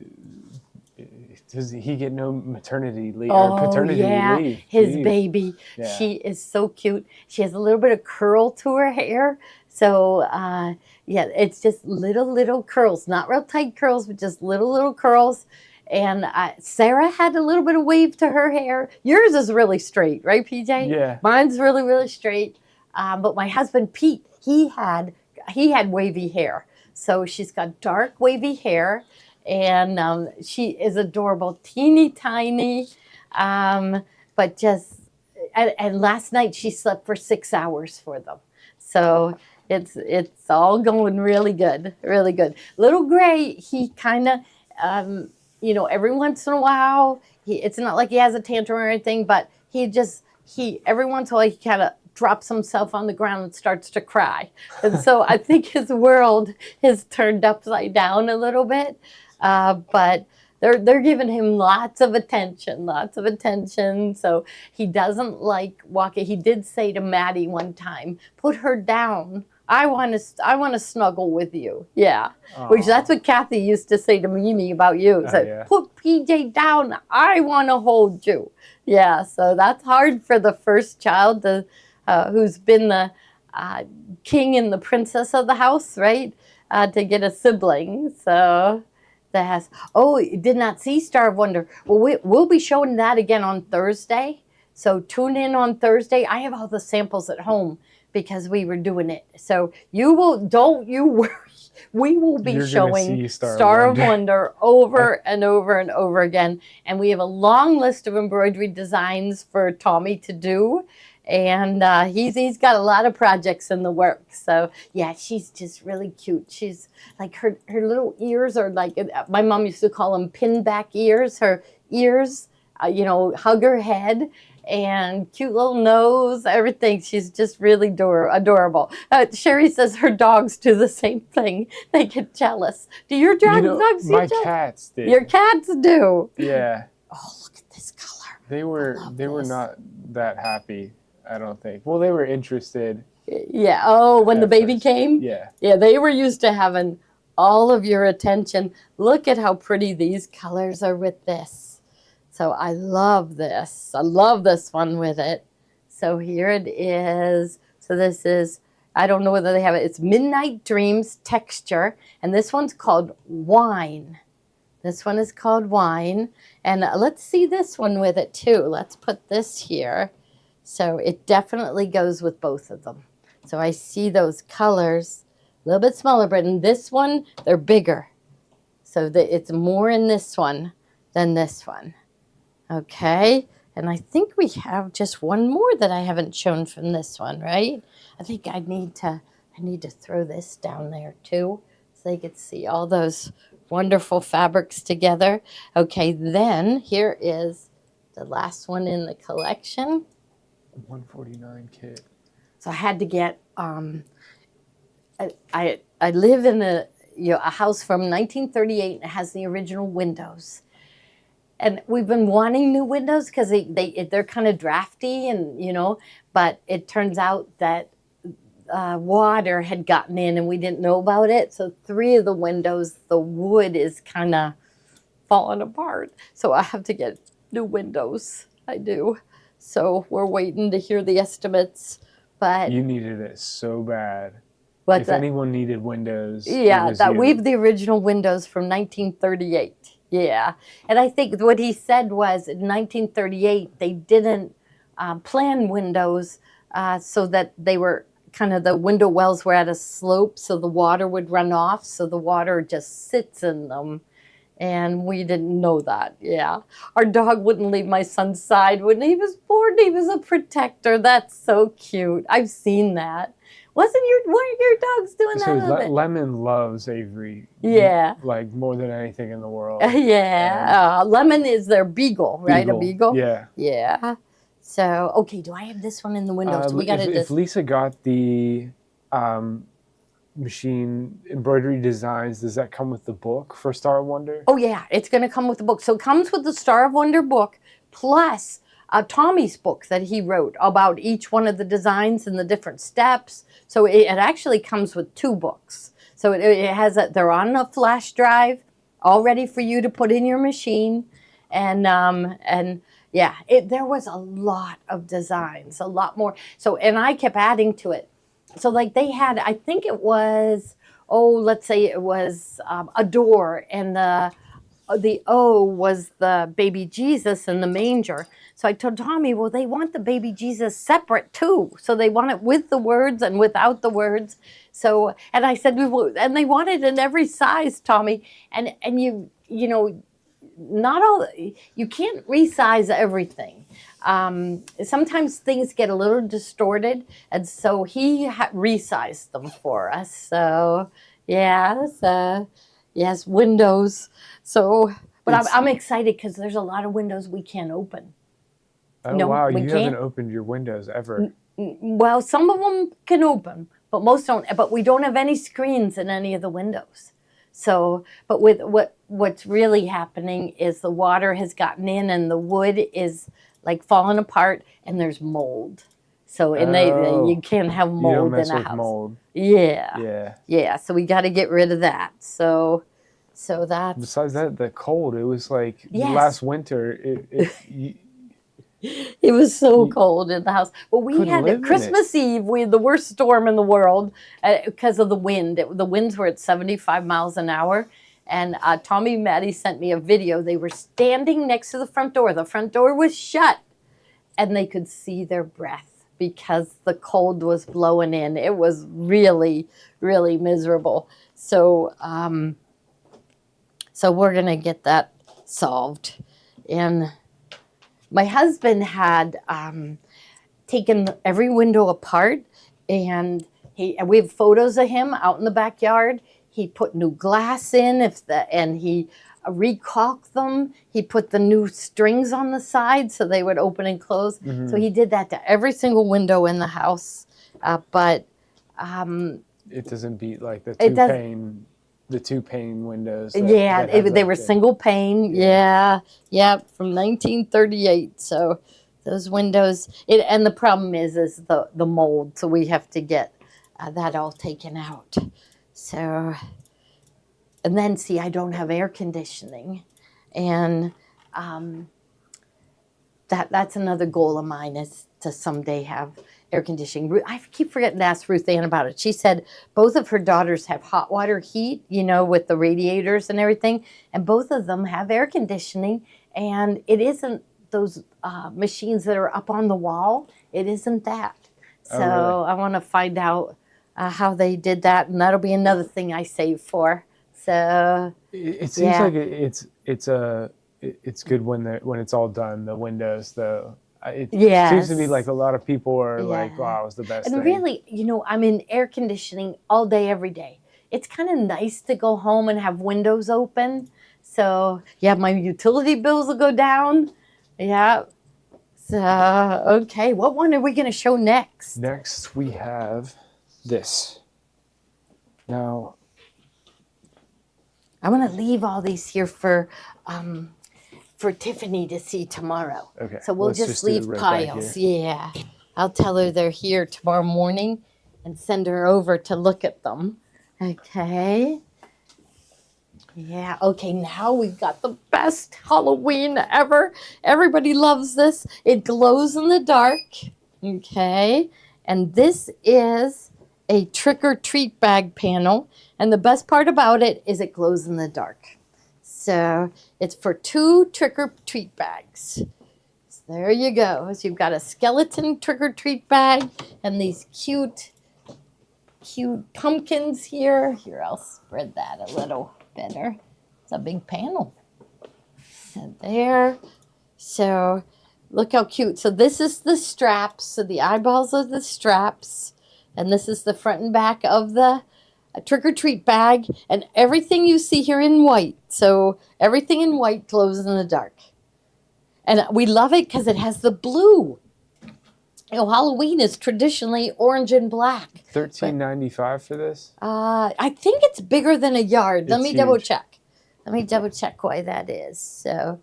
S2: Does he get no maternity leave or paternity leave?
S1: His baby.
S2: Yeah.
S1: She is so cute. She has a little bit of curl to her hair. So, it's just little curls. Not real tight curls, but just little curls. And Sarah had a little bit of wave to her hair. Yours is really straight, right, PJ?
S2: Yeah.
S1: Mine's really straight. But my husband, Pete, he had wavy hair. So she's got dark wavy hair. And she is adorable, teeny tiny, but just, and last night she slept for 6 hours for them. So it's all going really good. Little Gray, he kind of, every once in a while, it's not like he has a tantrum or anything, but every once in a while he kind of drops himself on the ground and starts to cry. And so I think his world is turned upside down a little bit. But they're giving him lots of attention. So he doesn't like walking. He did say to Maddie one time, "Put her down. I want to snuggle with you." Yeah. Aww. Which that's what Kathy used to say to Mimi about you. Said, "Put PJ down. I want to hold you." Yeah. So that's hard for the first child, who's been the king and the princess of the house, right? To get a sibling. So. Did not see Star of Wonder. Well, we'll be showing that again on Thursday. So tune in on Thursday. I have all the samples at home because we were doing it. So don't you worry. We will be showing Star of Wonder over and over and over again. And we have a long list of embroidery designs for Tommy to do. And he's got a lot of projects in the works. So, yeah, she's just really cute. She's like her little ears are like, my mom used to call them pin back ears. Her ears, hug her head and cute little nose, everything. She's just really adorable. Sherry says her dogs do the same thing. They get jealous. Do your dogs get jealous?
S2: My cats do.
S1: Your cats do?
S2: Yeah.
S1: Oh, look at this color.
S2: They were not that happy. I don't think. Well, they were interested.
S1: Yeah. Oh, when the baby came?
S2: Yeah.
S1: Yeah, they were used to having
S3: all of your attention. Look at how pretty these colors are with this. So I love this. I love this one with it. So here it is. So this is, I don't know whether they have it. It's Midnight Dreams Texture. And this one's called Wine. This one is called Wine. And let's see this one with it too. Let's put this here. So it definitely goes with both of them. So I see those colors, a little bit smaller, but in this one, they're bigger. So it's more in this one than this one. Okay. And I think we have just one more that I haven't shown from this one, right? I think I need to throw this down there too, so they could see all those wonderful fabrics together. Okay, then here is the last one in the collection.
S2: 149 kit.
S3: So I had to get. I live in a house from 1938. And it has the original windows. And we've been wanting new windows because they're kind of drafty, and but it turns out that water had gotten in and we didn't know about it. So 3 of the windows, the wood is kind of falling apart. So I have to get new windows. I do. So we're waiting to hear the estimates. But
S2: You needed it so bad.
S3: but
S2: If anyone needed windows,
S3: yeah,
S2: it was
S3: that
S2: you.
S3: we've the original windows from 1938. Yeah, and I think what he said was in 1938 they didn't plan windows so that they were kind of, the window wells were at a slope, so the water would run off, so the water just sits in them. And we didn't know that. Yeah, our dog wouldn't leave my son's side when he was born. He was a protector. That's so cute. I've seen that. Weren't your dogs doing that a little bit?
S2: Lemon loves Avery.
S3: Yeah.
S2: Like more than anything in the world.
S3: Yeah. Lemon is their beagle, right? A beagle?
S2: Yeah.
S3: Yeah. So, okay, do I have this one in the window? So we got to
S2: if Lisa got the machine embroidery designs, does that come with the book for Star of Wonder?
S3: Oh, yeah, it's going to come with the book. So it comes with the Star of Wonder book plus Tommy's book that he wrote about each one of the designs and the different steps. So it actually comes with 2 books. So it has they're on a flash drive, all ready for you to put in your machine. And yeah, there was a lot of designs, a lot more. So, and I kept adding to it. So like they had, I think it was, let's say it was a door, and the O was the baby Jesus in the manger. So I told Tommy, well, they want the baby Jesus separate too. So they want it with the words and without the words. So, and I said, and they want it in every size, Tommy. And you know, not all, you can't resize everything. Sometimes things get a little distorted. And so he resized them for us. So, yes, windows. So, but I'm excited because there's a lot of windows we can't open.
S2: Oh,
S3: No,
S2: wow.
S3: we
S2: You
S3: can't.
S2: haven't opened your windows ever.
S3: Well, some of them can open, but most don't. But we don't have any screens in any of the windows. So, but with what's really happening is the water has gotten in and the wood is like falling apart and there's mold. So, and you can't have
S2: You don't
S3: mold
S2: mess
S3: in a
S2: with
S3: house.
S2: mold.
S3: Yeah.
S2: Yeah.
S3: So we got to get rid of that. So that's.
S2: Besides that, the cold, it was like
S3: Yes.
S2: last winter,
S3: It was so cold in the house. Well, we
S2: Couldn't live
S3: had
S2: in
S3: Christmas Eve. We had the worst storm in the world because of the wind. The winds were at 75 miles an hour. And Tommy and Maddie sent me a video. They were standing next to the front door. The front door was shut, and they could see their breath because the cold was blowing in. It was really, really miserable. So, so we're gonna get that solved. And my husband had taken every window apart, and we have photos of him out in the backyard. He put new glass in, and he recaulked them. He put the new strings on the side so they would open and close.
S2: Mm-hmm.
S3: So he did that to every single window in the house. But
S2: it doesn't beat like the
S3: It does-
S2: two pane windows.
S3: yeah,
S2: that have
S3: they
S2: like
S3: were
S2: the-
S3: single pane. Yeah, from 1938. So those windows. And the problem is the mold. So we have to get that all taken out. So and then see, I don't have air conditioning, and that's another goal of mine is to someday have air conditioning. I keep forgetting to ask Ruth Ann about it. She said both of her daughters have hot water heat, with the radiators and everything, and both of them have air conditioning, and it isn't those machines that are up on the wall. It isn't that. So
S2: really?
S3: I want to find out how they did that, and that'll be another thing I save for. So
S2: It seems
S3: Yeah.
S2: like it's good when it's all done. The windows, though, it seems to me
S3: Yes.
S2: like a lot of people are like,
S3: Yeah.
S2: "Wow, it was the best
S3: And
S2: thing."
S3: really, I'm in air conditioning all day, every day. It's kind of nice to go home and have windows open. So, yeah, my utility bills will go down. Yeah. So, okay, what one are we going to show next?
S2: Next, we have this. Now,
S3: I'm going to leave all these here for Tiffany to see tomorrow.
S2: okay.
S3: So we'll
S2: let's
S3: just
S2: do it
S3: leave
S2: right back
S3: piles.
S2: here.
S3: Yeah. I'll tell her they're here tomorrow morning and send her over to look at them. Okay. Yeah. Okay. Now we've got the best Halloween ever. Everybody loves this. It glows in the dark. Okay. And this is a trick or treat bag panel. And the best part about it is it glows in the dark. So it's for 2 trick or treat bags. So there you go. So you've got a skeleton trick or treat bag and these cute pumpkins here. Here, I'll spread that a little better. It's a big panel. So there. So look how cute. So this is the straps. So the eyeballs are the straps. And this is the front and back of the trick-or-treat bag. And everything you see here in white. So everything in white glows in the dark. And we love it because it has the blue. Halloween is traditionally orange and black.
S2: $13.95 for this.
S3: I think it's bigger than a yard. Let
S2: It's
S3: me double
S2: huge.
S3: check. Let me double check why that is. So,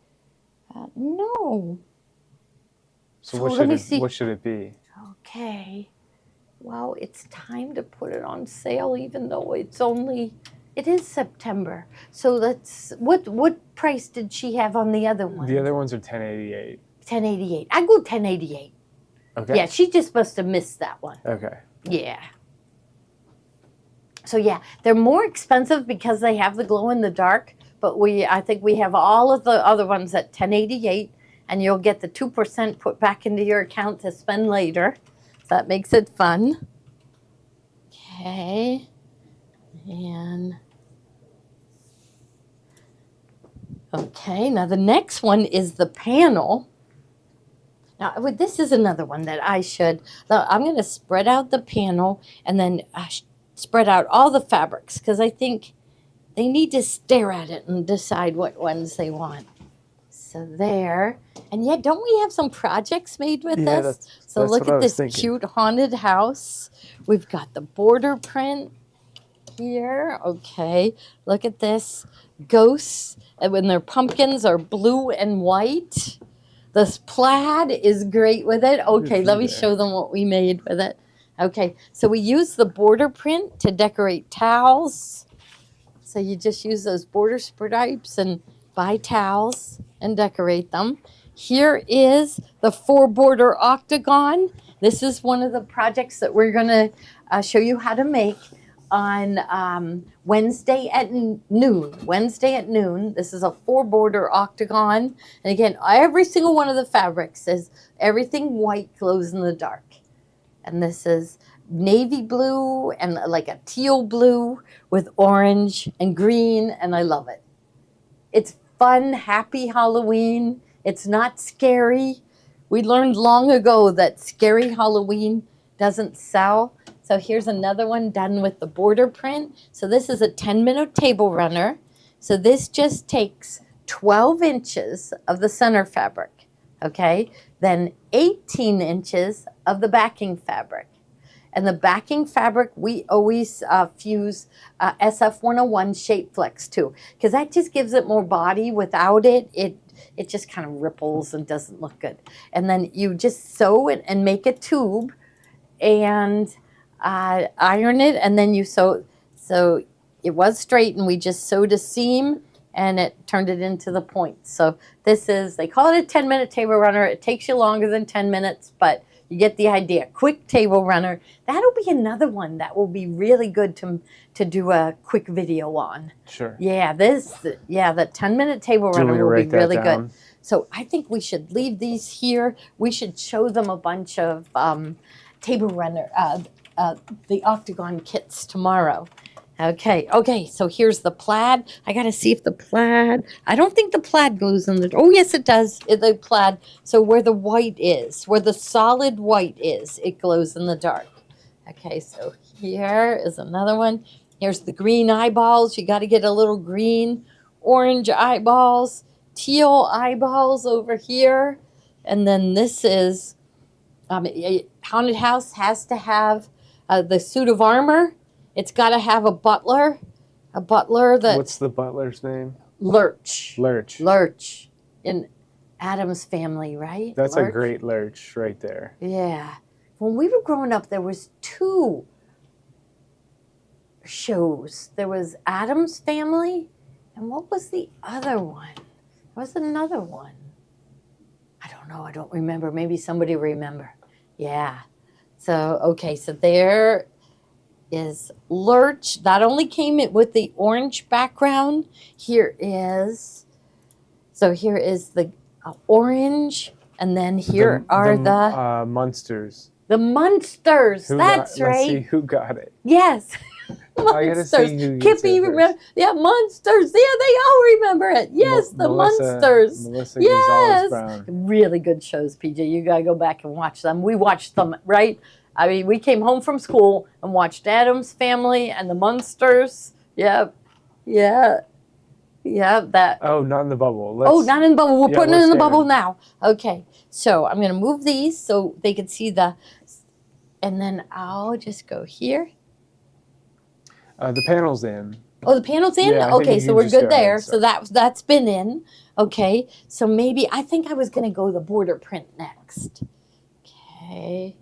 S3: no.
S2: So
S3: So
S2: what
S3: let
S2: should
S3: me
S2: it
S3: see.
S2: what should it be?
S3: Okay. Well, it's time to put it on sale, even though it is September. So what price did she have on the other one?
S2: The other ones are $10.88.
S3: $10.88. I go $10.88.
S2: Okay.
S3: Yeah, she just must have missed that one.
S2: Okay.
S3: Yeah. So yeah, they're more expensive because they have the glow in the dark, but I think we have all of the other ones at $10.88, and you'll get the 2% put back into your account to spend later. So that makes it fun. Okay. And okay, now the next one is the panel. Now, this is another one that I'm going to spread out the panel and then spread out all the fabrics because I think they need to stare at it and decide what ones they want. So there. And yet, don't we have some projects made with
S2: Yeah,
S3: this? So
S2: that's
S3: look
S2: what I
S3: at
S2: was
S3: this
S2: thinking.
S3: cute haunted house. We've got the border print here. Okay. Look at this. Ghosts, and when their pumpkins are blue and white. This plaid is great with it. Okay, let me
S2: there.
S3: show them what we made with it. Okay, so we use the border print to decorate towels. So you just use those border stripes and buy towels and decorate them. Here is the 4-border octagon. This is one of the projects that we're going to show you how to make on Wednesday at noon. Wednesday at noon. This is a 4-border octagon. And again, every single one of the fabrics is everything white glows in the dark. And this is navy blue and like a teal blue with orange and green, and I love it. It's fun, happy Halloween. It's not scary. We learned long ago that scary Halloween doesn't sell. So here's another one done with the border print. So this is a 10-minute table runner. So this just takes 12 inches of the center fabric, okay? Then 18 inches of the backing fabric. And the backing fabric, we always fuse SF101 Shape Flex too, because that just gives it more body. Without it, it just kind of ripples and doesn't look good. And then you just sew it and make a tube and iron it, and then you sew. So it was straight, and we just sewed a seam, and it turned it into the point. So this is, they call it a 10-minute table runner. It takes you longer than 10 minutes, but you get the idea. Quick table runner. That'll be another one that will be really good to do a quick video on.
S2: Sure.
S3: Yeah, the 10-minute table
S2: Do you want
S3: runner
S2: me to
S3: will be
S2: write that
S3: really
S2: down?
S3: good. So I think we should leave these here. We should show them a bunch of table runner, the octagon kits tomorrow. Okay, so here's the plaid. I got to see if the plaid, I don't think the plaid goes in the, oh yes it does, the plaid. So where the white is, where the solid white is, it glows in the dark. Okay, so here is another one. Here's the green eyeballs. You got to get a little green, orange eyeballs, teal eyeballs over here. And then this is, a haunted house has to have the suit of armor. It's got to have a butler that...
S2: What's the butler's name?
S3: Lurch.
S2: Lurch.
S3: Lurch. In Addams Family, right?
S2: That's
S3: Lurch?
S2: a great lurch right there.
S3: Yeah. When we were growing up, there was 2 shows. There was Addams Family, and what was the other one? There was another one. I don't know. I don't remember. Maybe somebody will remember. Yeah. So, okay. So there is Lurch. That only came in with the orange background. Here is the orange. And then here are the
S2: Munsters.
S3: The Munsters. That's
S2: Let's
S3: right.
S2: see who got it.
S3: Yes.
S2: I gotta see who gets
S3: Kippy,
S2: it first.
S3: remember? Yeah, Munsters. Yeah, they all remember it. Yes, the Munsters.
S2: Melissa
S3: Yes.
S2: Gonzalez Brown.
S3: Really good shows, PJ. You got to go back and watch them. We watched them, right? I mean, we came home from school and watched Addams Family and the Munsters. Yep. Yeah. Yeah, that.
S2: Oh, not in the bubble.
S3: Not in the bubble. We're putting it in the bubble
S2: scanning.
S3: now. Okay. So I'm going to move these so they can see the, and then I'll just go here.
S2: The panel's in.
S3: Oh, the panel's in?
S2: Yeah, I think
S3: Okay,
S2: you
S3: so
S2: can
S3: we're
S2: just go
S3: good
S2: ahead
S3: there.
S2: and
S3: So that's been in. Okay, so maybe, I think I was going to go the border print next. Okay,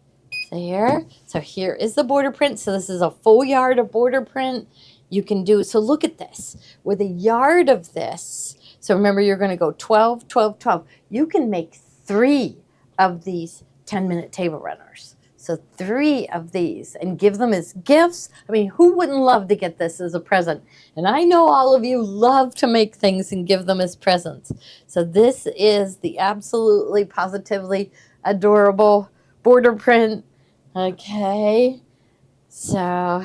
S3: there. So here is the border print. So this is a full yard of border print. You can do, so look at this. With a yard of this, so remember you're going to go 12, 12, 12. You can make 3 of these 10-minute table runners. So 3 of these and give them as gifts. I mean, who wouldn't love to get this as a present? And I know all of you love to make things and give them as presents. So this is the absolutely, positively adorable border print. Okay. So,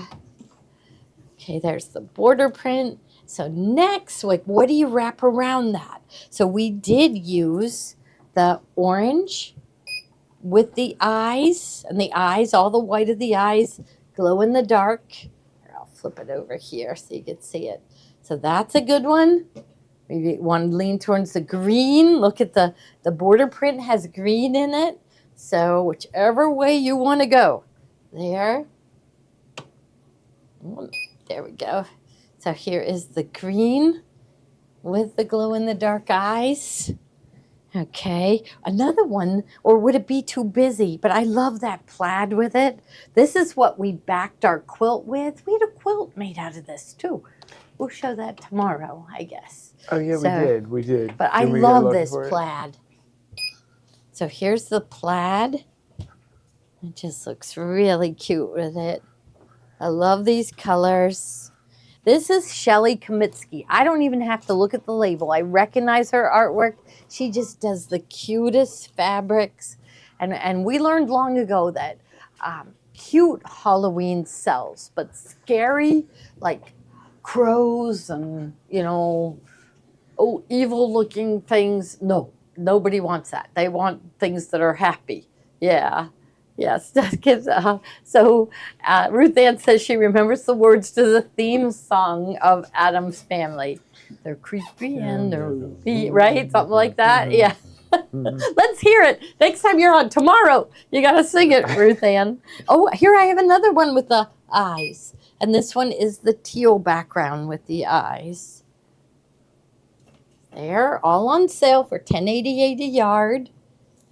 S3: okay, there's the border print. So next, like, what do you wrap around that? So we did use the orange with the eyes, and the eyes, all the white of the eyes, glow in the dark. Here, I'll flip it over here so you can see it. So that's a good one. Maybe one lean towards the green. Look at the border print has green in it. So whichever way you want to go. There. There we go. So here is the green with the glow in the dark eyes. Okay, another one, or would it be too busy? But I love that plaid with it. This is what we backed our quilt with. We had a quilt made out of this too. We'll show that tomorrow, I guess.
S2: Oh yeah,
S3: So,
S2: we did.
S3: But I
S2: Can we go
S3: love
S2: look
S3: this
S2: for it?
S3: plaid. So here's the plaid. It just looks really cute with it. I love these colors. This is Shelly Kamitsky. I don't even have to look at the label. I recognize her artwork. She just does the cutest fabrics. And we learned long ago that cute Halloween sells, but scary, like crows and, evil looking things, no. Nobody wants that. They want things that are happy. Yeah. Yes, that gives. So Ruth Ann says she remembers the words to the theme song of Addams Family. They're creepy and they're right, something like that. Yeah. Let's hear it next time you're on tomorrow. You got to sing it, Ruth Ann. Oh, here I have another one with the eyes, and this one is the teal background with the eyes. They're all on sale for $10.88 a yard.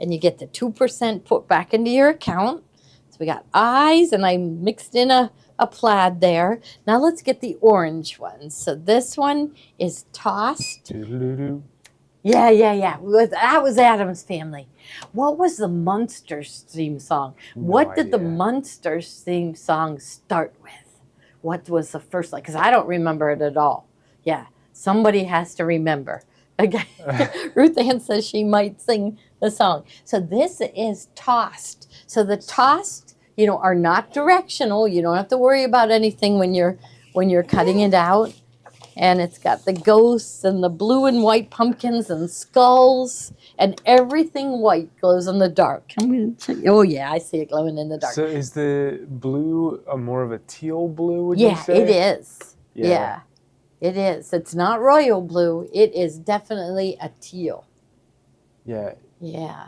S3: And you get the 2% put back into your account. So we got eyes, and I mixed in a a plaid there. Now let's get the orange one. So this one is Tossed.
S2: Doo-doo-doo-doo.
S3: Yeah. That was Adam's Family. What was the Munsters theme song? What did the
S2: idea.
S3: Munsters theme song start with? What was the first line? Because I don't remember it at all. Yeah, somebody has to remember. Okay. Ruth Ann says she might sing the song. So this is Tossed. So the Tossed, are not directional. You don't have to worry about anything when you're cutting it out. And it's got the ghosts and the blue and white pumpkins and skulls, and everything white glows in the dark. I'm gonna check. Oh yeah, I see it glowing in the dark.
S2: So is the blue more of a teal blue, would you
S3: Yeah,
S2: say?
S3: it is. Yeah, it is. It's not royal blue. It is definitely a teal.
S2: Yeah.
S3: Yeah.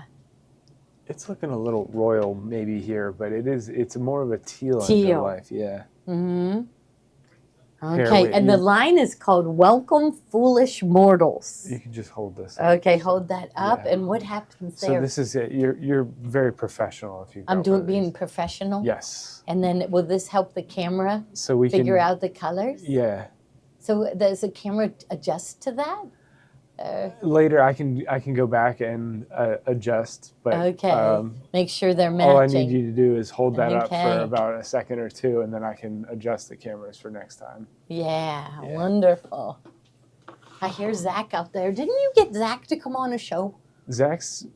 S2: It's looking a little royal maybe here, but it's more of a teal
S3: Teal.
S2: in life. Yeah.
S3: Mm-hmm.
S2: Here,
S3: Okay,
S2: wait,
S3: and the line is called "Welcome, Foolish Mortals."
S2: You can just hold this up.
S3: Okay, hold that up,
S2: Yeah.
S3: and what happens
S2: So
S3: there?
S2: this is it. You're very professional if you
S3: I'm
S2: go for
S3: being
S2: these.
S3: professional.
S2: Yes.
S3: And then will this help the camera
S2: So we
S3: figure
S2: can
S3: out the colors?
S2: Yeah.
S3: So does the camera adjust to that?
S2: Later I can go back and adjust, but
S3: Okay. Make sure they're matching.
S2: all I need you to do is hold that up
S3: Okay.
S2: for about a second or two, and then I can adjust the cameras for next time.
S3: Yeah,
S2: Yeah.
S3: wonderful. I hear Zach out there. Didn't you get Zach to come on a show?
S2: Zach's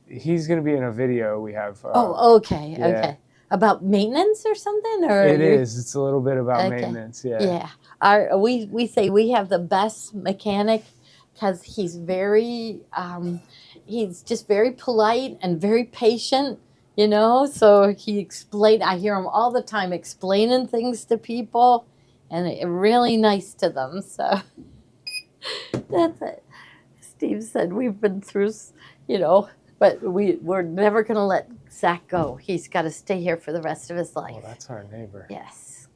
S2: he's gonna be in a video we have.
S3: Okay.
S2: yeah.
S3: Okay. About maintenance or something, or
S2: It is. It's a little bit about
S3: Okay.
S2: maintenance. Yeah.
S3: Yeah. We say we have the best mechanic because he's he's just very polite and very patient, So he explained. I hear him all the time explaining things to people, and really nice to them. So that's it. Steve said we've been through, but we're never going to let Zach go. He's got to stay here for the rest of his life.
S2: Oh, that's our neighbor.
S3: Yes.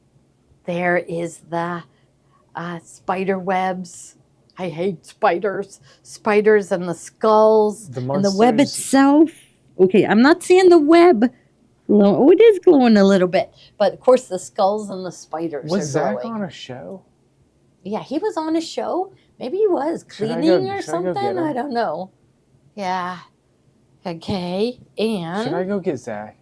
S3: There is the spider webs. I hate spiders. Spiders and the skulls
S2: The
S3: and the web
S2: monsters-
S3: itself. Okay, I'm not seeing the web. Oh, it is glowing a little bit. But of course, the skulls and the spiders
S2: Was
S3: are
S2: Zach
S3: glowing.
S2: on a show?
S3: Yeah, he was on a show. Maybe he was
S2: Should I
S3: cleaning
S2: go-
S3: or
S2: should I go get
S3: something.
S2: him?
S3: I don't know. Yeah. Okay. And
S2: Should I go get Zach?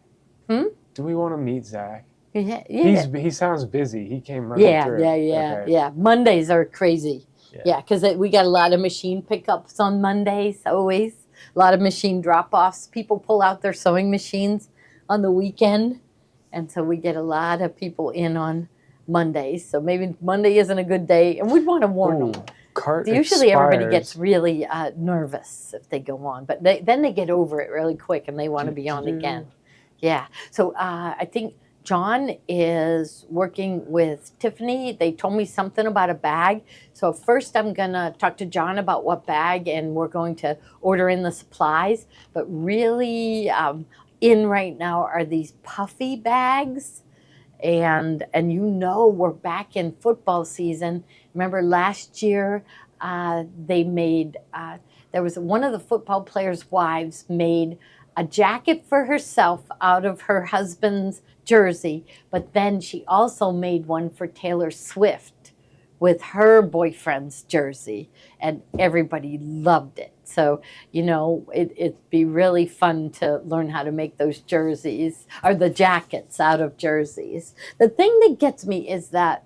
S3: Hmm?
S2: Do we want to meet Zach?
S3: yeah.
S2: He sounds busy. He came running
S3: Yeah,
S2: through. Okay.
S3: yeah. Mondays are crazy.
S2: Yeah.
S3: Yeah, because we got a lot of machine pickups on Mondays, always. A lot of machine drop-offs. People pull out their sewing machines on the weekend. And so we get a lot of people in on Mondays. So maybe Monday isn't a good day. And we'd want to warn
S2: Ooh,
S3: them.
S2: cart
S3: Usually everybody
S2: expires.
S3: gets really nervous if they go on. But then they get over it really quick and they want to be on again. Yeah. So I think John is working with Tiffany. They told me something about a bag. So first I'm going to talk to John about what bag, and we're going to order in the supplies. But really in right now are these puffy bags. And we're back in football season. Remember last year they made, there was one of the football players' wives made a jacket for herself out of her husband's jersey, but then she also made one for Taylor Swift with her boyfriend's jersey, and everybody loved it. So, it'd be really fun to learn how to make those jerseys, or the jackets out of jerseys. The thing that gets me is that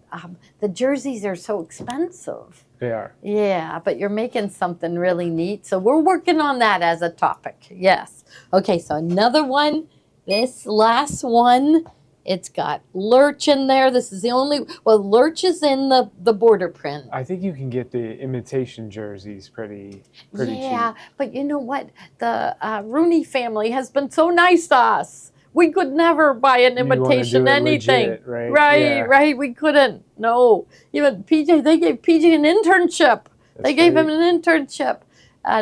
S3: the jerseys are so expensive.
S2: They are.
S3: Yeah, but you're making something really neat. So we're working on that as a topic. Yes. Okay, so another one. This last one, it's got Lurch in there. This is the only, Lurch is in the border print.
S2: I think you can get the imitation jerseys pretty
S3: Yeah,
S2: cheap.
S3: but you know what? The Rooney family has been so nice to us. We could never buy an
S2: You wanna
S3: imitation
S2: do it
S3: anything.
S2: legit, right?
S3: Right,
S2: Yeah.
S3: right. We couldn't. No. Even PJ, they gave PJ an internship. They
S2: That's
S3: gave
S2: right.
S3: him an internship.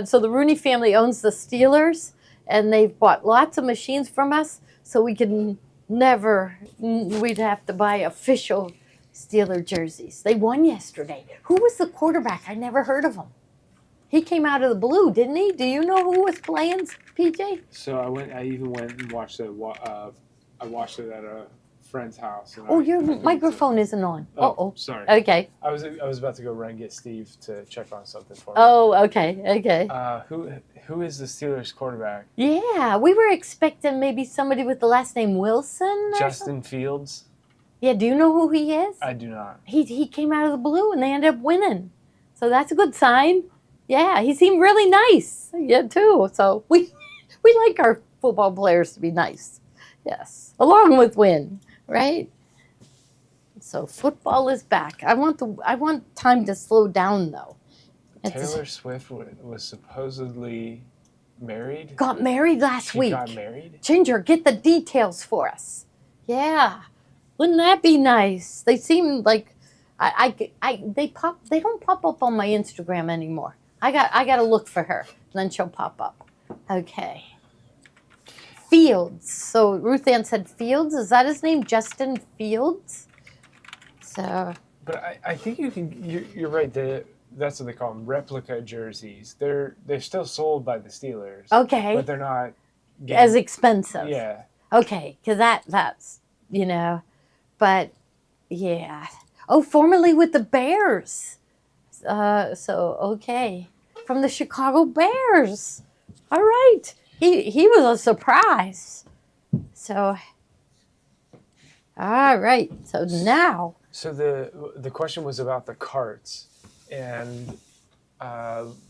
S3: So the Rooney family owns the Steelers, and they've bought lots of machines from us, so we can we'd have to buy official Steeler jerseys. They won yesterday. Who was the quarterback? I never heard of him. He came out of the blue, didn't he? Do you know who was playing, PJ?
S2: So I even went and watched it. I watched it at a friend's house. And
S3: Oh,
S2: I
S3: your
S2: think it's
S3: microphone isn't on. Oh,
S2: sorry.
S3: okay.
S2: I was about to go run and get Steve to check on something for me.
S3: Oh, okay.
S2: Who is the Steelers quarterback?
S3: Yeah, we were expecting maybe somebody with the last name Wilson. Or
S2: Justin Fields?
S3: Yeah, do you know who he is?
S2: I do not.
S3: He came out of the blue and they ended up winning. So that's a good sign. Yeah, he seemed really nice. Yeah, too. So we like our football players to be nice. Yes. Along with win, right? So football is back. I want time to slow down though.
S2: Taylor Swift was supposedly married.
S3: Got married last
S2: She
S3: week.
S2: got married?
S3: Ginger, get the details for us. Yeah. Wouldn't that be nice? They seem like they don't pop up on my Instagram anymore. I got to look for her. Then she'll pop up. Okay. Fields. So Ruth Ann said Fields. Is that his name? Justin Fields? So
S2: But I think you're right. That's what they call them, replica jerseys. They're still sold by the Steelers.
S3: okay.
S2: But they're not
S3: As expensive.
S2: Yeah.
S3: Okay, because that's, but yeah. Oh, formerly with the Bears. So, okay. From the Chicago Bears. All right. He was a surprise. So, all right. So now.
S2: So the question was about the carts, and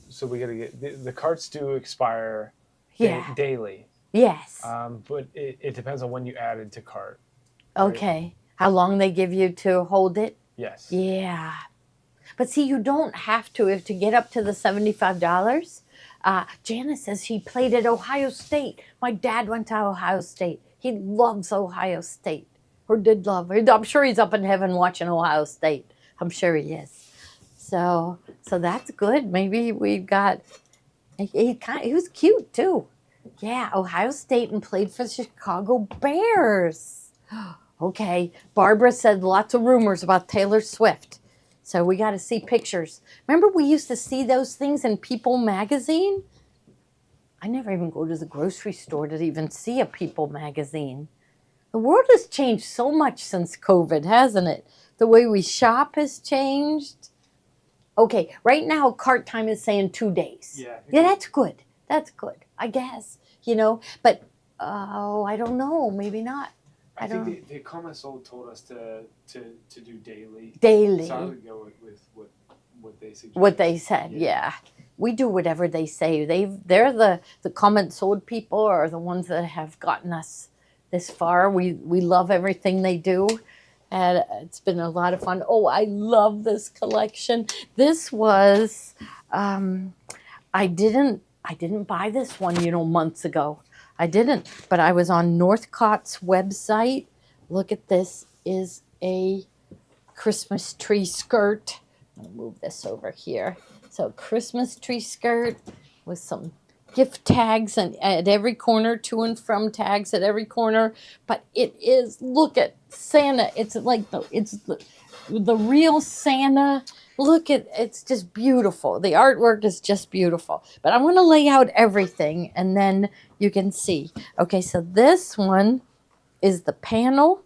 S2: so we got to get the carts do expire daily.
S3: Yes.
S2: But it depends on when you added to cart.
S3: Okay. How long they give you to hold it?
S2: Yes.
S3: Yeah. But see, you don't have to get up to the $75. Janice says she played at Ohio State. My dad went to Ohio State. He loves Ohio State, or did love. I'm sure he's up in heaven watching Ohio State. I'm sure he is. So that's good. Maybe we've got. He was cute too. Yeah, Ohio State and played for the Chicago Bears. Okay, Barbara said lots of rumors about Taylor Swift. So we got to see pictures. Remember we used to see those things in People magazine? I never even go to the grocery store to even see a People magazine. The world has changed so much since COVID, hasn't it? The way we shop has changed. Okay, right now cart time is saying 2 days. Yeah, that's good. That's good, I guess. But I don't know. Maybe not.
S2: I think the comments told us to do daily.
S3: Daily.
S2: So I would go with what they suggest.
S3: What they said, yeah. We do whatever they say. They're the comment sold people are the ones that have gotten us this far. We love everything they do. And it's been a lot of fun. Oh, I love this collection. This was I didn't buy this one, months ago. I didn't, but I was on Northcott's website. Look at this, is a Christmas tree skirt. I'll move this over here. So Christmas tree skirt with some gift tags and at every corner, to and from tags at every corner. But it is, look at Santa. It's like the real Santa. Look at, it's just beautiful. The artwork is just beautiful. But I want to lay out everything and then you can see. Okay, so this one is the panel.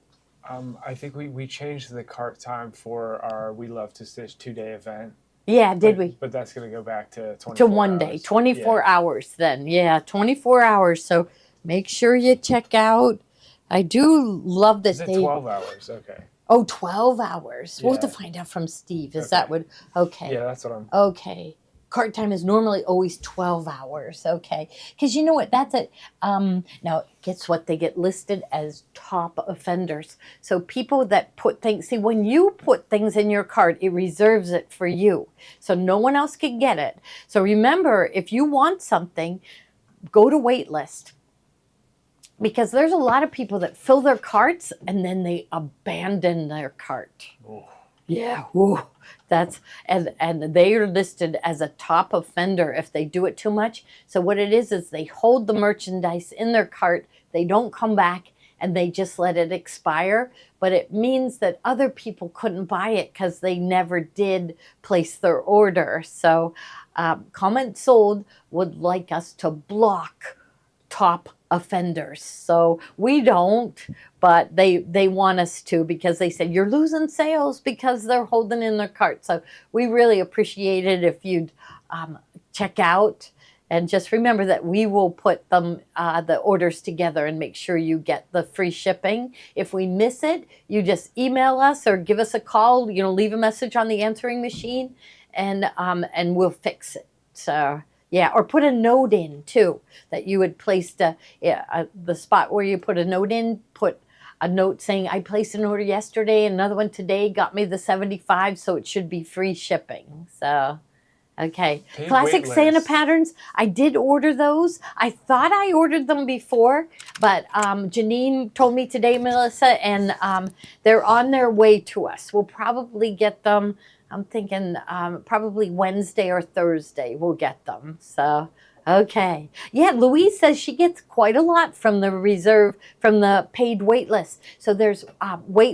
S2: I think we changed the cart time for our We Love to Stitch 2-day event.
S3: Yeah, did we?
S2: But that's going to go back to 24
S3: To 1 day, 24 hours then. Yeah, 24 hours. So make sure you check out. I do love this.
S2: Is it 12 hours? Okay.
S3: Oh, 12 hours. We'll have to
S2: Yeah.
S3: find out from Steve. Is
S2: Okay.
S3: that what? Okay.
S2: Yeah, that's what I'm.
S3: Okay. Cart time is normally always 12 hours. Okay. Because you know what? That's it. Now, guess what? They get listed as top offenders. So people that put things, see, when you put things in your cart, it reserves it for you. So no one else can get it. So remember, if you want something, go to wait list. Because there's a lot of people that fill their carts and then they abandon their cart.
S2: Oh.
S3: Yeah, whoa. That's and they are listed as a top offender if they do it too much. So what it is they hold the merchandise in their cart, they don't come back, and they just let it expire. But it means that other people couldn't buy it because they never did place their order. So Comment Sold would like us to block top offenders. So we don't, but they want us to, because they said you're losing sales because they're holding in their cart. So we really appreciate it if you'd check out. And just remember that we will put them, the orders together and make sure you get the free shipping. If we miss it, you just email us or give us a call, leave a message on the answering machine, and we'll fix it. So, yeah, or put a note in too, that you would place the spot where you put a note in, put a note saying, I placed an order yesterday, another one today, got me the 75, so it should be free shipping. So, okay.
S2: Paid
S3: Classic
S2: wait
S3: Santa
S2: list.
S3: patterns. I did order those. I thought I ordered them before, but Janine told me today, Melissa, and they're on their way to us. We'll probably get them. I'm thinking probably Wednesday or Thursday we'll get them. So, okay. Yeah, Louise says she gets quite a lot from the reserve, from the paid wait list. So there's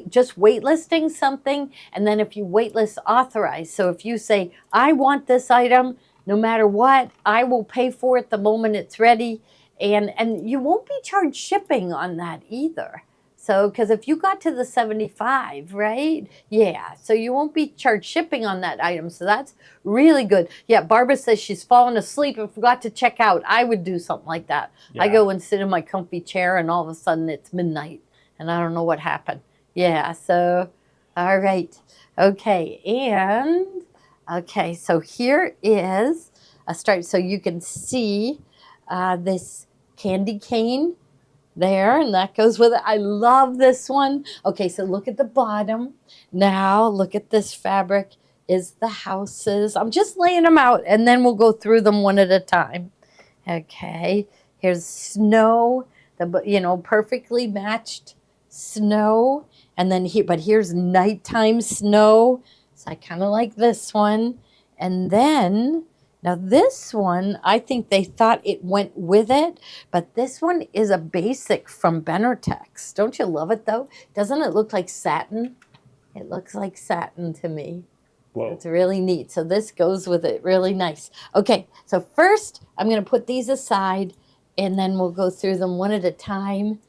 S3: just waitlisting something, and then if you waitlist authorize. So if you say, I want this item, no matter what, I will pay for it the moment it's ready. And you won't be charged shipping on that either. So, because if you got to the 75, right? Yeah, so you won't be charged shipping on that item. So that's really good. Yeah, Barbara says she's fallen asleep and forgot to check out. I would do something like that.
S2: Yeah.
S3: I go and sit in my comfy chair, and all of a sudden it's midnight and I don't know what happened. Yeah, so, all right. Okay, so here is a start. So you can see this candy cane there, and that goes with it. I love this one. Okay, so look at the bottom. Now look at this fabric is the houses. I'm just laying them out, and then we'll go through them one at a time. Okay, here's snow, perfectly matched snow, and then but here's nighttime snow. So I kind of like this one, and then. Now this one, I think they thought it went with it, but this one is a basic from Benertex. Don't you love it though? Doesn't it look like satin? It looks like satin to me.
S2: Whoa.
S3: It's really neat. So this goes with it really nice. Okay, so first I'm going to put these aside, and then we'll go through them one at a time.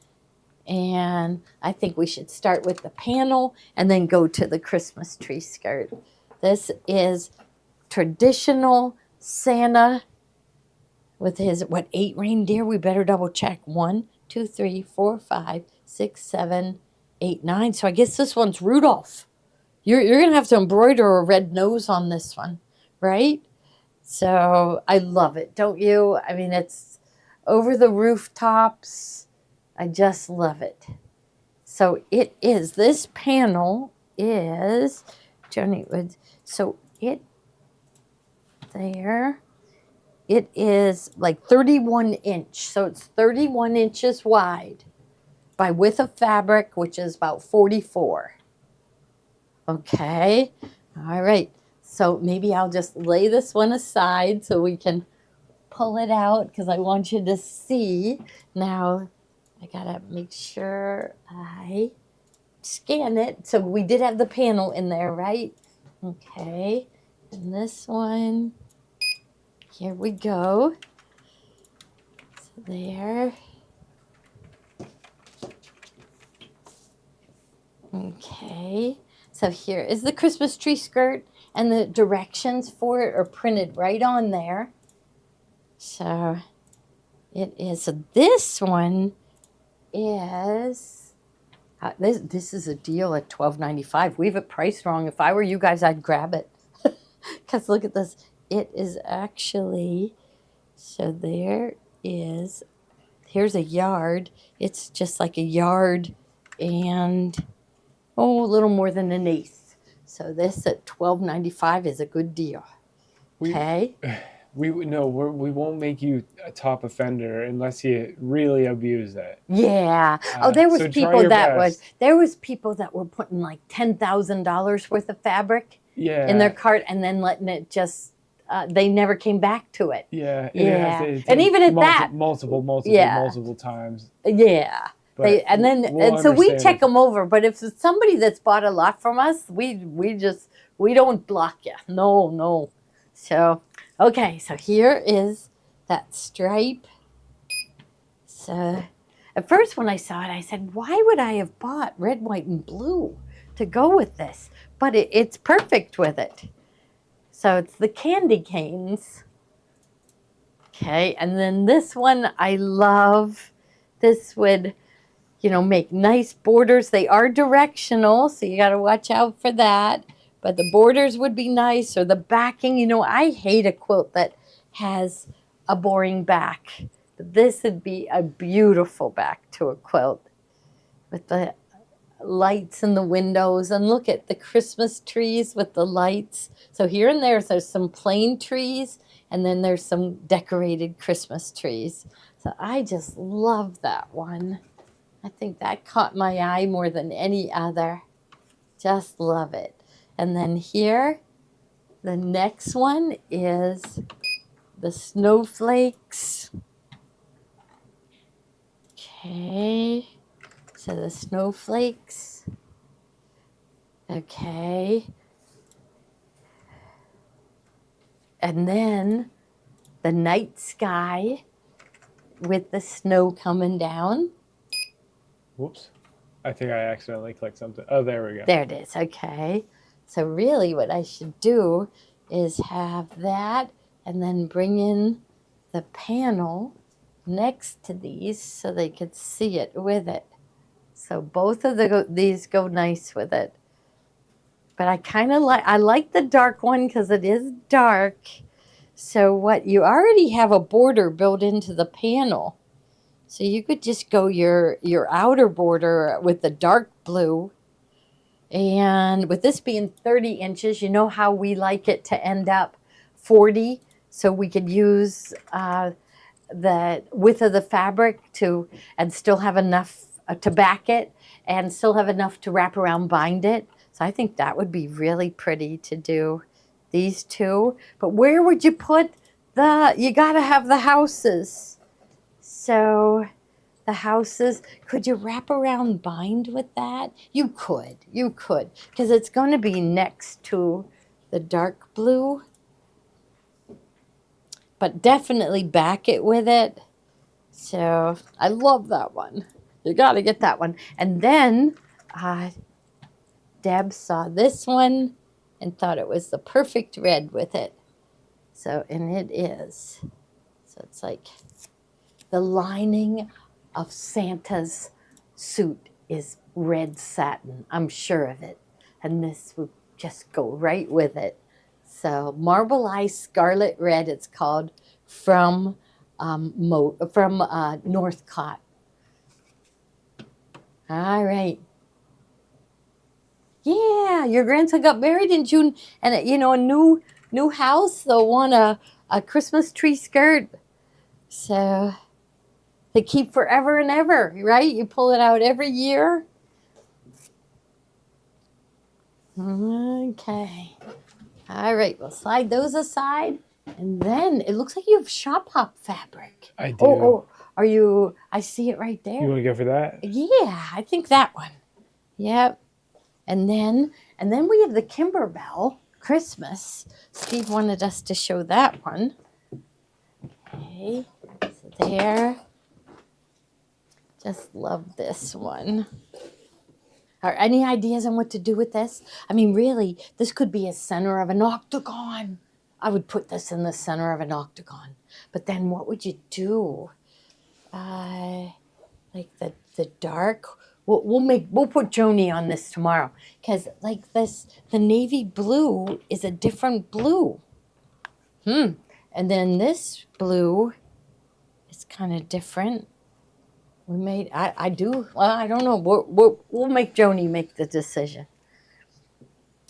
S3: And I think we should start with the panel and then go to the Christmas tree skirt. This is traditional Santa with his 8 reindeer? We better double check. 1, 2, 3, 4, 5, 6, 7, 8, 9. So I guess this one's Rudolph. You're gonna have to embroider a red nose on this one, right? So I love it, don't you? I mean, it's over the rooftops. I just love it. So it is. This panel is Johnny Woods. So it. There. It is like 31 inch. So it's 31 inches wide by width of fabric, which is about 44. Okay. All right. So maybe I'll just lay this one aside so we can pull it out, because I want you to see. Now, I got to make sure I scan it. So we did have the panel in there, right? Okay. And this one. Here we go. So there. Okay. So here is the Christmas tree skirt, and the directions for it are printed right on there. So it is. So this one is this is a deal at $12.95. We have it priced wrong. If I were you guys, I'd grab it. Because look at this. It is actually, so here's a yard. It's just like a yard and, a little more than an eighth. So this at $12.95 is a good deal. Okay?
S2: We won't make you a top offender unless you really abuse it.
S3: Yeah. There was
S2: so try
S3: people
S2: your
S3: that
S2: best.
S3: were putting like $10,000 worth of fabric
S2: Yeah.
S3: in their cart and then letting it just, they never came back to it.
S2: Yeah.
S3: Yeah.
S2: It has
S3: And even at that.
S2: multiple
S3: Yeah.
S2: times.
S3: Yeah.
S2: But
S3: So we
S2: understand
S3: check
S2: it.
S3: them over. But if it's somebody that's bought a lot from us, we don't block you. No. So, okay. So here is that stripe So at first when I saw it, I said, why would I have bought red, white, and blue to go with this? But it's perfect with it. So it's the candy canes. Okay, and then this one I love. This would, make nice borders. They are directional, so you got to watch out for that. But the borders would be nice, or the backing. I hate a quilt that has a boring back. But this would be a beautiful back to a quilt with the lights in the windows. And look at the Christmas trees with the lights. So here and there's some plain trees, and then there's some decorated Christmas trees. So I just love that one. I think that caught my eye more than any other. Just love it. And then here, the next one is the snowflakes. Okay, so the snowflakes. Okay. And then the night sky with the snow coming down.
S2: Whoops. I think I accidentally clicked something. Oh, there we go.
S3: There it is. Okay. So really what I should do is have that and then bring in the panel next to these so they could see it with it. So both of these go nice with it. But I like the dark one because it is dark. So you already have a border built into the panel. So you could just go your outer border with the dark blue. And with this being 30 inches, you know how we like it to end up 40. So we could use the width of the fabric and still have enough to back it and still have enough to wrap around, bind it. So I think that would be really pretty to do these two. But where would you put you got to have the houses. So the houses, could you wrap around bind with that? You could, because it's going to be next to the dark blue. But definitely back it with it. So I love that one. You got to get that one. And then Deb saw this one and thought it was the perfect red with it. So, and it is. So it's like the lining of Santa's suit is red satin. I'm sure of it. And this would just go right with it. So Marble Ice Scarlet Red, it's called, from Northcott. All right. Yeah, your grandson got married in June, and a new house. They'll want a Christmas tree skirt. So they keep forever and ever, right? You pull it out every year. Okay. All right, we'll slide those aside. And then it looks like you have shop hop fabric.
S2: I do.
S3: I see it right there.
S2: You want to go for that?
S3: Yeah, I think that one. Yep. And then we have the Kimberbell Christmas. Steve wanted us to show that one. Okay, so there. Just love this one. Are any ideas on what to do with this? I mean, really, this could be a center of an octagon. I would put this in the center of an octagon. But then what would you do? Like the dark. We'll put Joni on this tomorrow, because like this, the navy blue is a different blue. And then this blue is kind of different. I don't know. We'll make Joni make the decision.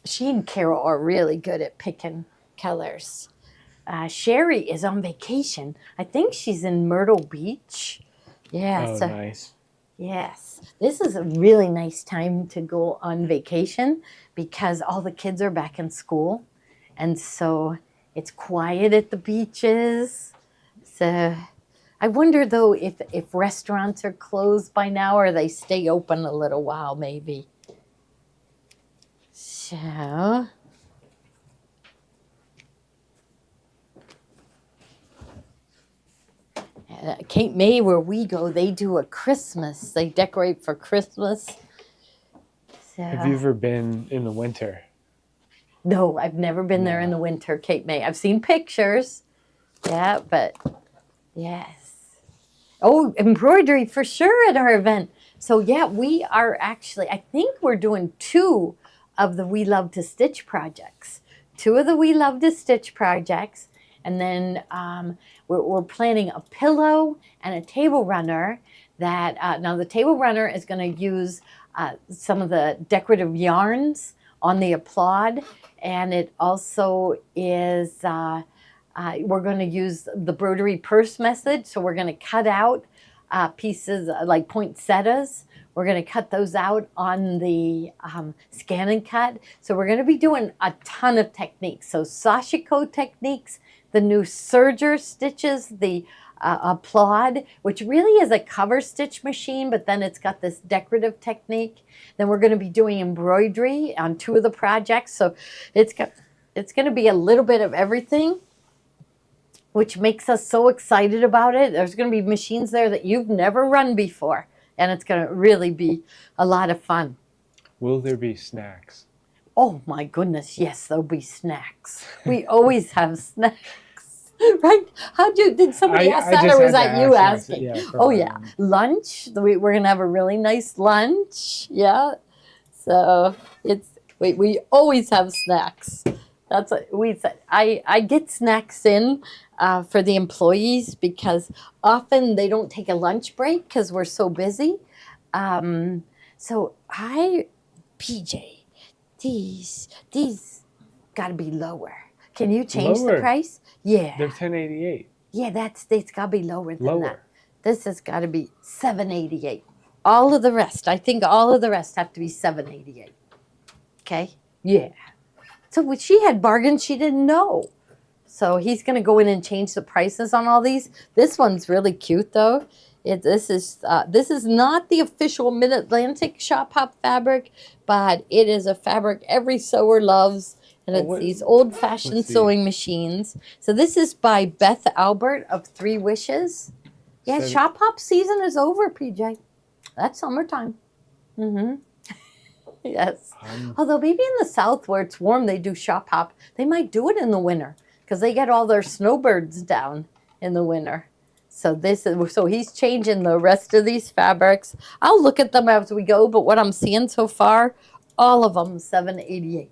S3: She and Carol are really good at picking colors. Sherry is on vacation. I think she's in Myrtle Beach. Yeah.
S2: Oh, nice.
S3: Yes. This is a really nice time to go on vacation because all the kids are back in school. And so it's quiet at the beaches. So I wonder, though, if restaurants are closed by now or they stay open a little while, maybe. So Cape May, where we go, they do a Christmas. They decorate for Christmas. So,
S2: Have you ever been in the winter?
S3: no, I've never been there in the winter, Cape May. I've seen pictures. Yeah, but yes. Oh, embroidery for sure at our event. So yeah, we are actually, I think we're doing 2 of the We Love to Stitch projects. 2 of the We Love to Stitch projects. And then we're planning a pillow and a table runner that, now the table runner is going to use some of the decorative yarns on the applaud. And it also is, we're going to use the broderie purse method. So we're going to cut out pieces like poinsettias. We're going to cut those out on the scan and cut. So we're going to be doing a ton of techniques. So Sashiko techniques, the new serger stitches, the applaud, which really is a cover stitch machine, but then it's got this decorative technique. Then we're going to be doing embroidery on 2 of the projects. So it's going to be a little bit of everything, which makes us so excited about it. There's going to be machines there that you've never run before, and it's going to really be a lot of fun.
S2: Will there be snacks?
S3: Oh my goodness, yes, there'll be snacks. We always have snacks. Right? Did somebody ask that, or was that you asking? Oh yeah, lunch. We're gonna have a really nice lunch. Yeah, so we always have snacks. That's what we said. I get snacks in for the employees because often they don't take a lunch break because we're so busy. So PJ, these got to be lower. Can you change the price? Yeah.
S2: They're $10.88.
S3: Yeah, it's got to be lower than that. This has got to be $7.88. All of the rest, I think all of the rest have to be $7.88. Okay? Yeah. So when she had bargains she didn't know. So he's going to go in and change the prices on all these. This one's really cute though. This is not the official Mid-Atlantic Shop Hop fabric, but it is a fabric every sewer loves. And it's these old-fashioned sewing machines. So this is by Beth Albert of 3 Wishes. Yeah, Shop Hop season is over, PJ. That's summertime. Mm-hmm. Yes. Although maybe in the South where it's warm, they do Shop Hop. They might do it in the winter because they get all their snowbirds down in the winter. So he's changing the rest of these fabrics. I'll look at them as we go, but what I'm seeing so far, all of them $7.88.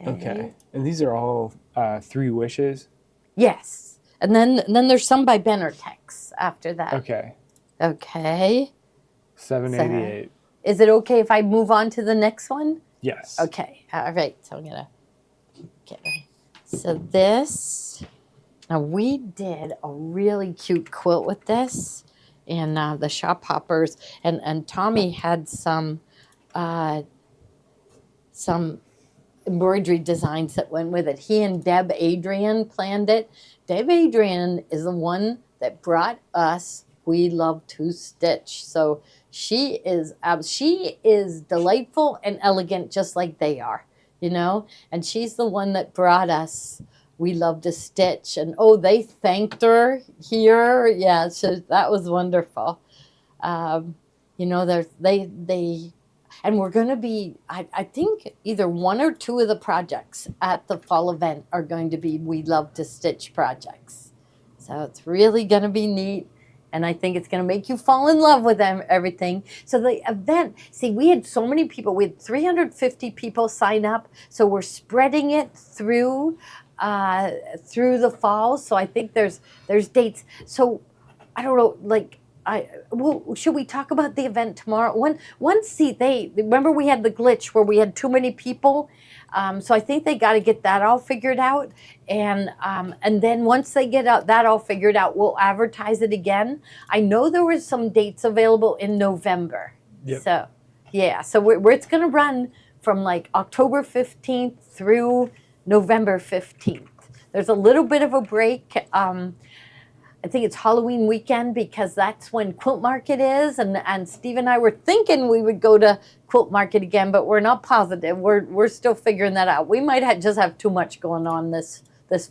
S2: Okay. And these are all 3 Wishes?
S3: Yes. And then there's some by Benertex after that.
S2: Okay.
S3: Okay.
S2: $7.88.
S3: Is it okay if I move on to the next one?
S2: Yes.
S3: Okay. All right. So I'm going to get ready. So this, now we did a really cute quilt with this in the Shop Hoppers. And Tommy had some embroidery designs that went with it. He and Deb Adrian planned it. Deb Adrian is the one that brought us We Love to Stitch. So she is delightful and elegant just like they are, you know? And she's the one that brought us We Love to Stitch. And they thanked her here. Yeah, so that was wonderful. You know, and we're going to be, I think either 1 or 2 of the projects at the fall event are going to be We Love to Stitch projects. So it's really going to be neat. And I think it's going to make you fall in love with everything. So the event, see, we had so many people. We had 350 people sign up. So we're spreading it through the fall. So I think there's dates. So I don't know, like, should we talk about the event tomorrow? Remember we had the glitch where we had too many people. So I think they got to get that all figured out. And then once they get that all figured out, we'll advertise it again. I know there were some dates available in November. Yep. So, yeah. So it's going to run from like October 15th through November 15th. There's a little bit of a break. I think it's Halloween weekend because that's when Quilt Market is. And Steve and I were thinking we would go to Quilt Market again, but we're not positive. We're still figuring that out. We might just have too much going on this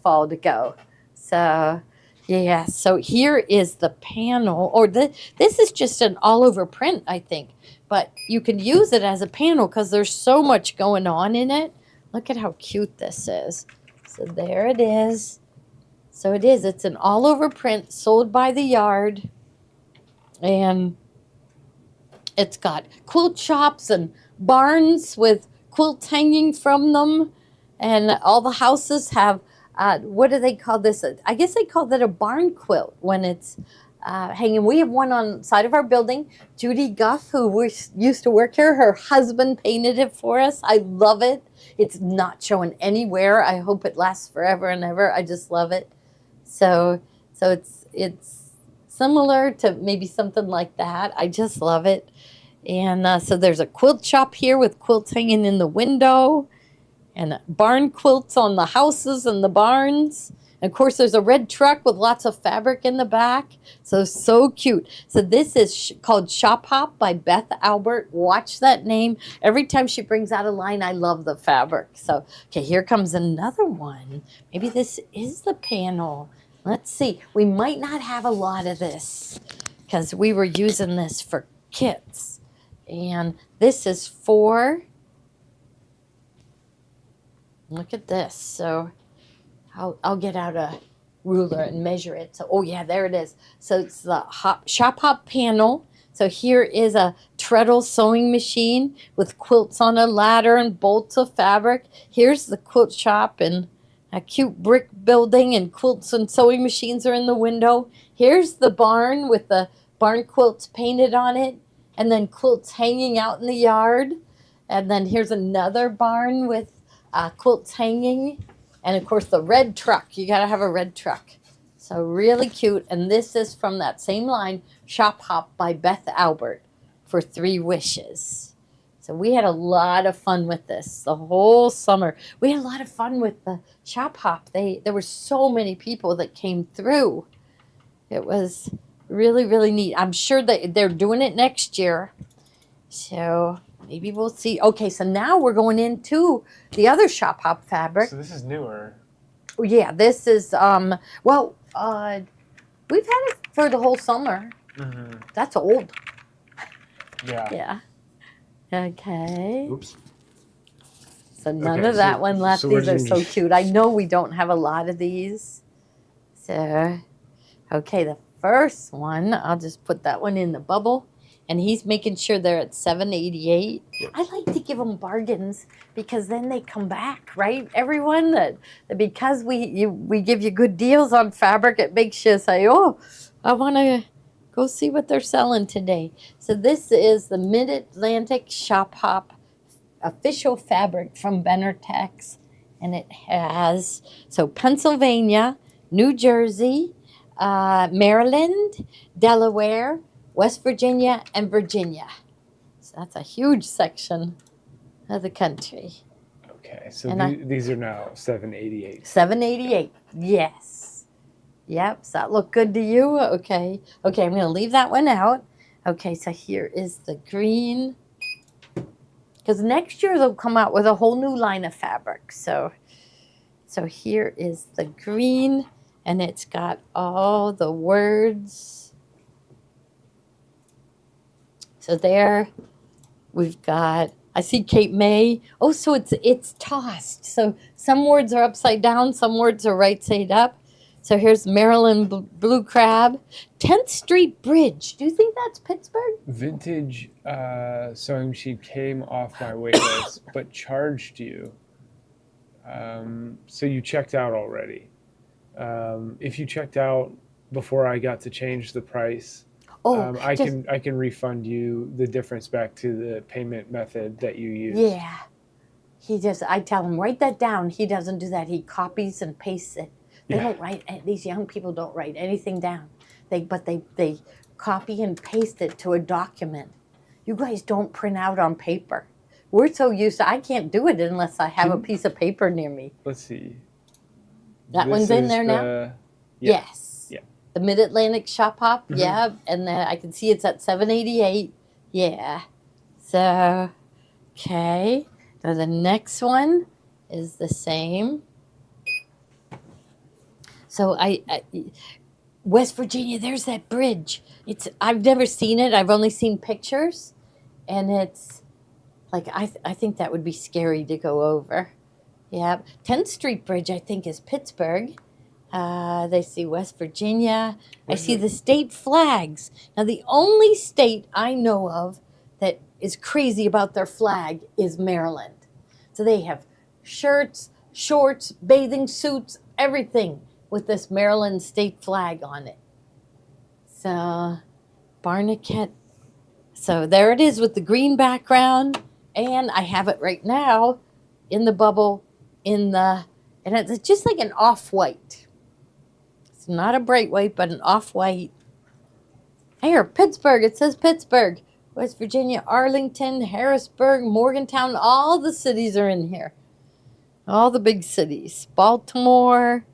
S3: fall to go. So, Yeah, so here is the panel, or this is just an all over print, I think. But you can use it as a panel because there's so much going on in it. Look at how cute this is. So there it is. So it is. It's an all over print sold by the yard. And it's got quilt shops and barns with quilts hanging from them. And all the houses have, what do they call this? I guess they call that a barn quilt when it's hanging. We have one on the side of our building. Judy Guff, who used to work here, her husband painted it for us. I love it. It's not showing anywhere. I hope it lasts forever and ever. I just love it. So it's similar to maybe something like that. I just love it. And so there's a quilt shop here with quilts hanging in the window and barn quilts on the houses and the barns. And of course, there's a red truck with lots of fabric in the back. So cute. So this is called Shop Hop by Beth Albert. Watch that name. Every time she brings out a line, I love the fabric. So, okay, here comes another one. Maybe this is the panel. Let's see. We might not have a lot of this because we were using this for kits. And this is for, look at this. So I'll get out a ruler and measure it. So, oh yeah, there it is. So it's the Shop Hop panel. So here is a treadle sewing machine with quilts on a ladder and bolts of fabric. Here's the quilt shop and a cute brick building, and quilts and sewing machines are in the window. Here's the barn with the barn quilts painted on it, and then quilts hanging out in the yard. And then here's another barn with quilts hanging. And of course the red truck, you gotta have a red truck. So really cute. And this is from that same line, Shop Hop by Beth Albert for 3 Wishes. So we had a lot of fun with this the whole summer. We had a lot of fun with the Shop Hop. There were so many people that came through. It was really, really neat. I'm sure that they're doing it next year. So maybe we'll see. Okay, so now we're going into the other Shop Hop fabric.
S2: So this is newer.
S3: Yeah, this is, we've had it for the whole summer.
S2: Mm-hmm.
S3: That's old.
S2: Yeah.
S3: Yeah. Okay.
S2: Oops.
S3: So none
S2: Okay,
S3: of that
S2: so-
S3: one left.
S2: so we're
S3: These are
S2: just
S3: so
S2: gonna-
S3: cute. I know we don't have a lot of these. So, okay, the first one, I'll just put that one in the bubble. And he's making sure they're at $7.88. I like to give them bargains because then they come back, right? Everyone, that because we give you good deals on fabric, it makes you say, oh, I want to go see what they're selling today. So this is the Mid-Atlantic Shop Hop official fabric from Benartex. And it has, so Pennsylvania, New Jersey, Maryland, Delaware, West Virginia, and Virginia. So that's a huge section of the country.
S2: Okay, so
S3: And
S2: these are now 788.
S3: $7.88. Yes. Yep. Does that look good to you? Okay. Okay, I'm going to leave that one out. Okay, so here is the green. Because next year they'll come out with a whole new line of fabric. So here is the green, and it's got all the words. So there we've got, I see Cape May. Oh, so it's tossed. So some words are upside down, some words are right side up. So here's Maryland Blue Crab. 10th Street Bridge. Do you think that's Pittsburgh?
S2: Vintage sewing machine came off my wait list, but charged you. So you checked out already. If you checked out before I got to change the price, I can refund you the difference back to the payment method that you used.
S3: Yeah. I tell him, write that down. He doesn't do that. He copies and pastes it. They don't write, these young people don't write anything down. They copy and paste it to a document. You guys don't print out on paper. We're so used to, I can't do it unless I have a piece of paper near me.
S2: Let's see.
S3: That one's in there now?
S2: Yeah.
S3: Yes.
S2: Yeah.
S3: The Mid-Atlantic Shop Hop,
S2: Mhm.
S3: yeah. And then I can see it's at $7.88. Yeah. So, okay. Now the next one is the same. So West Virginia, there's that bridge. I've never seen it. I've only seen pictures, and it's like I think that would be scary to go over. Yeah, 10th Street Bridge I think is Pittsburgh. They see West Virginia. I see the state flags. Now the only state I know of that is crazy about their flag is Maryland. So they have shirts, shorts, bathing suits, everything with this Maryland state flag on it. So, Barnegat. So there it is with the green background, and I have it right now in the bubble, and it's just like an off-white. It's not a bright white, but an off-white. Here, Pittsburgh, it says Pittsburgh. West Virginia, Arlington, Harrisburg, Morgantown, all the cities are in here. All the big cities. Baltimore,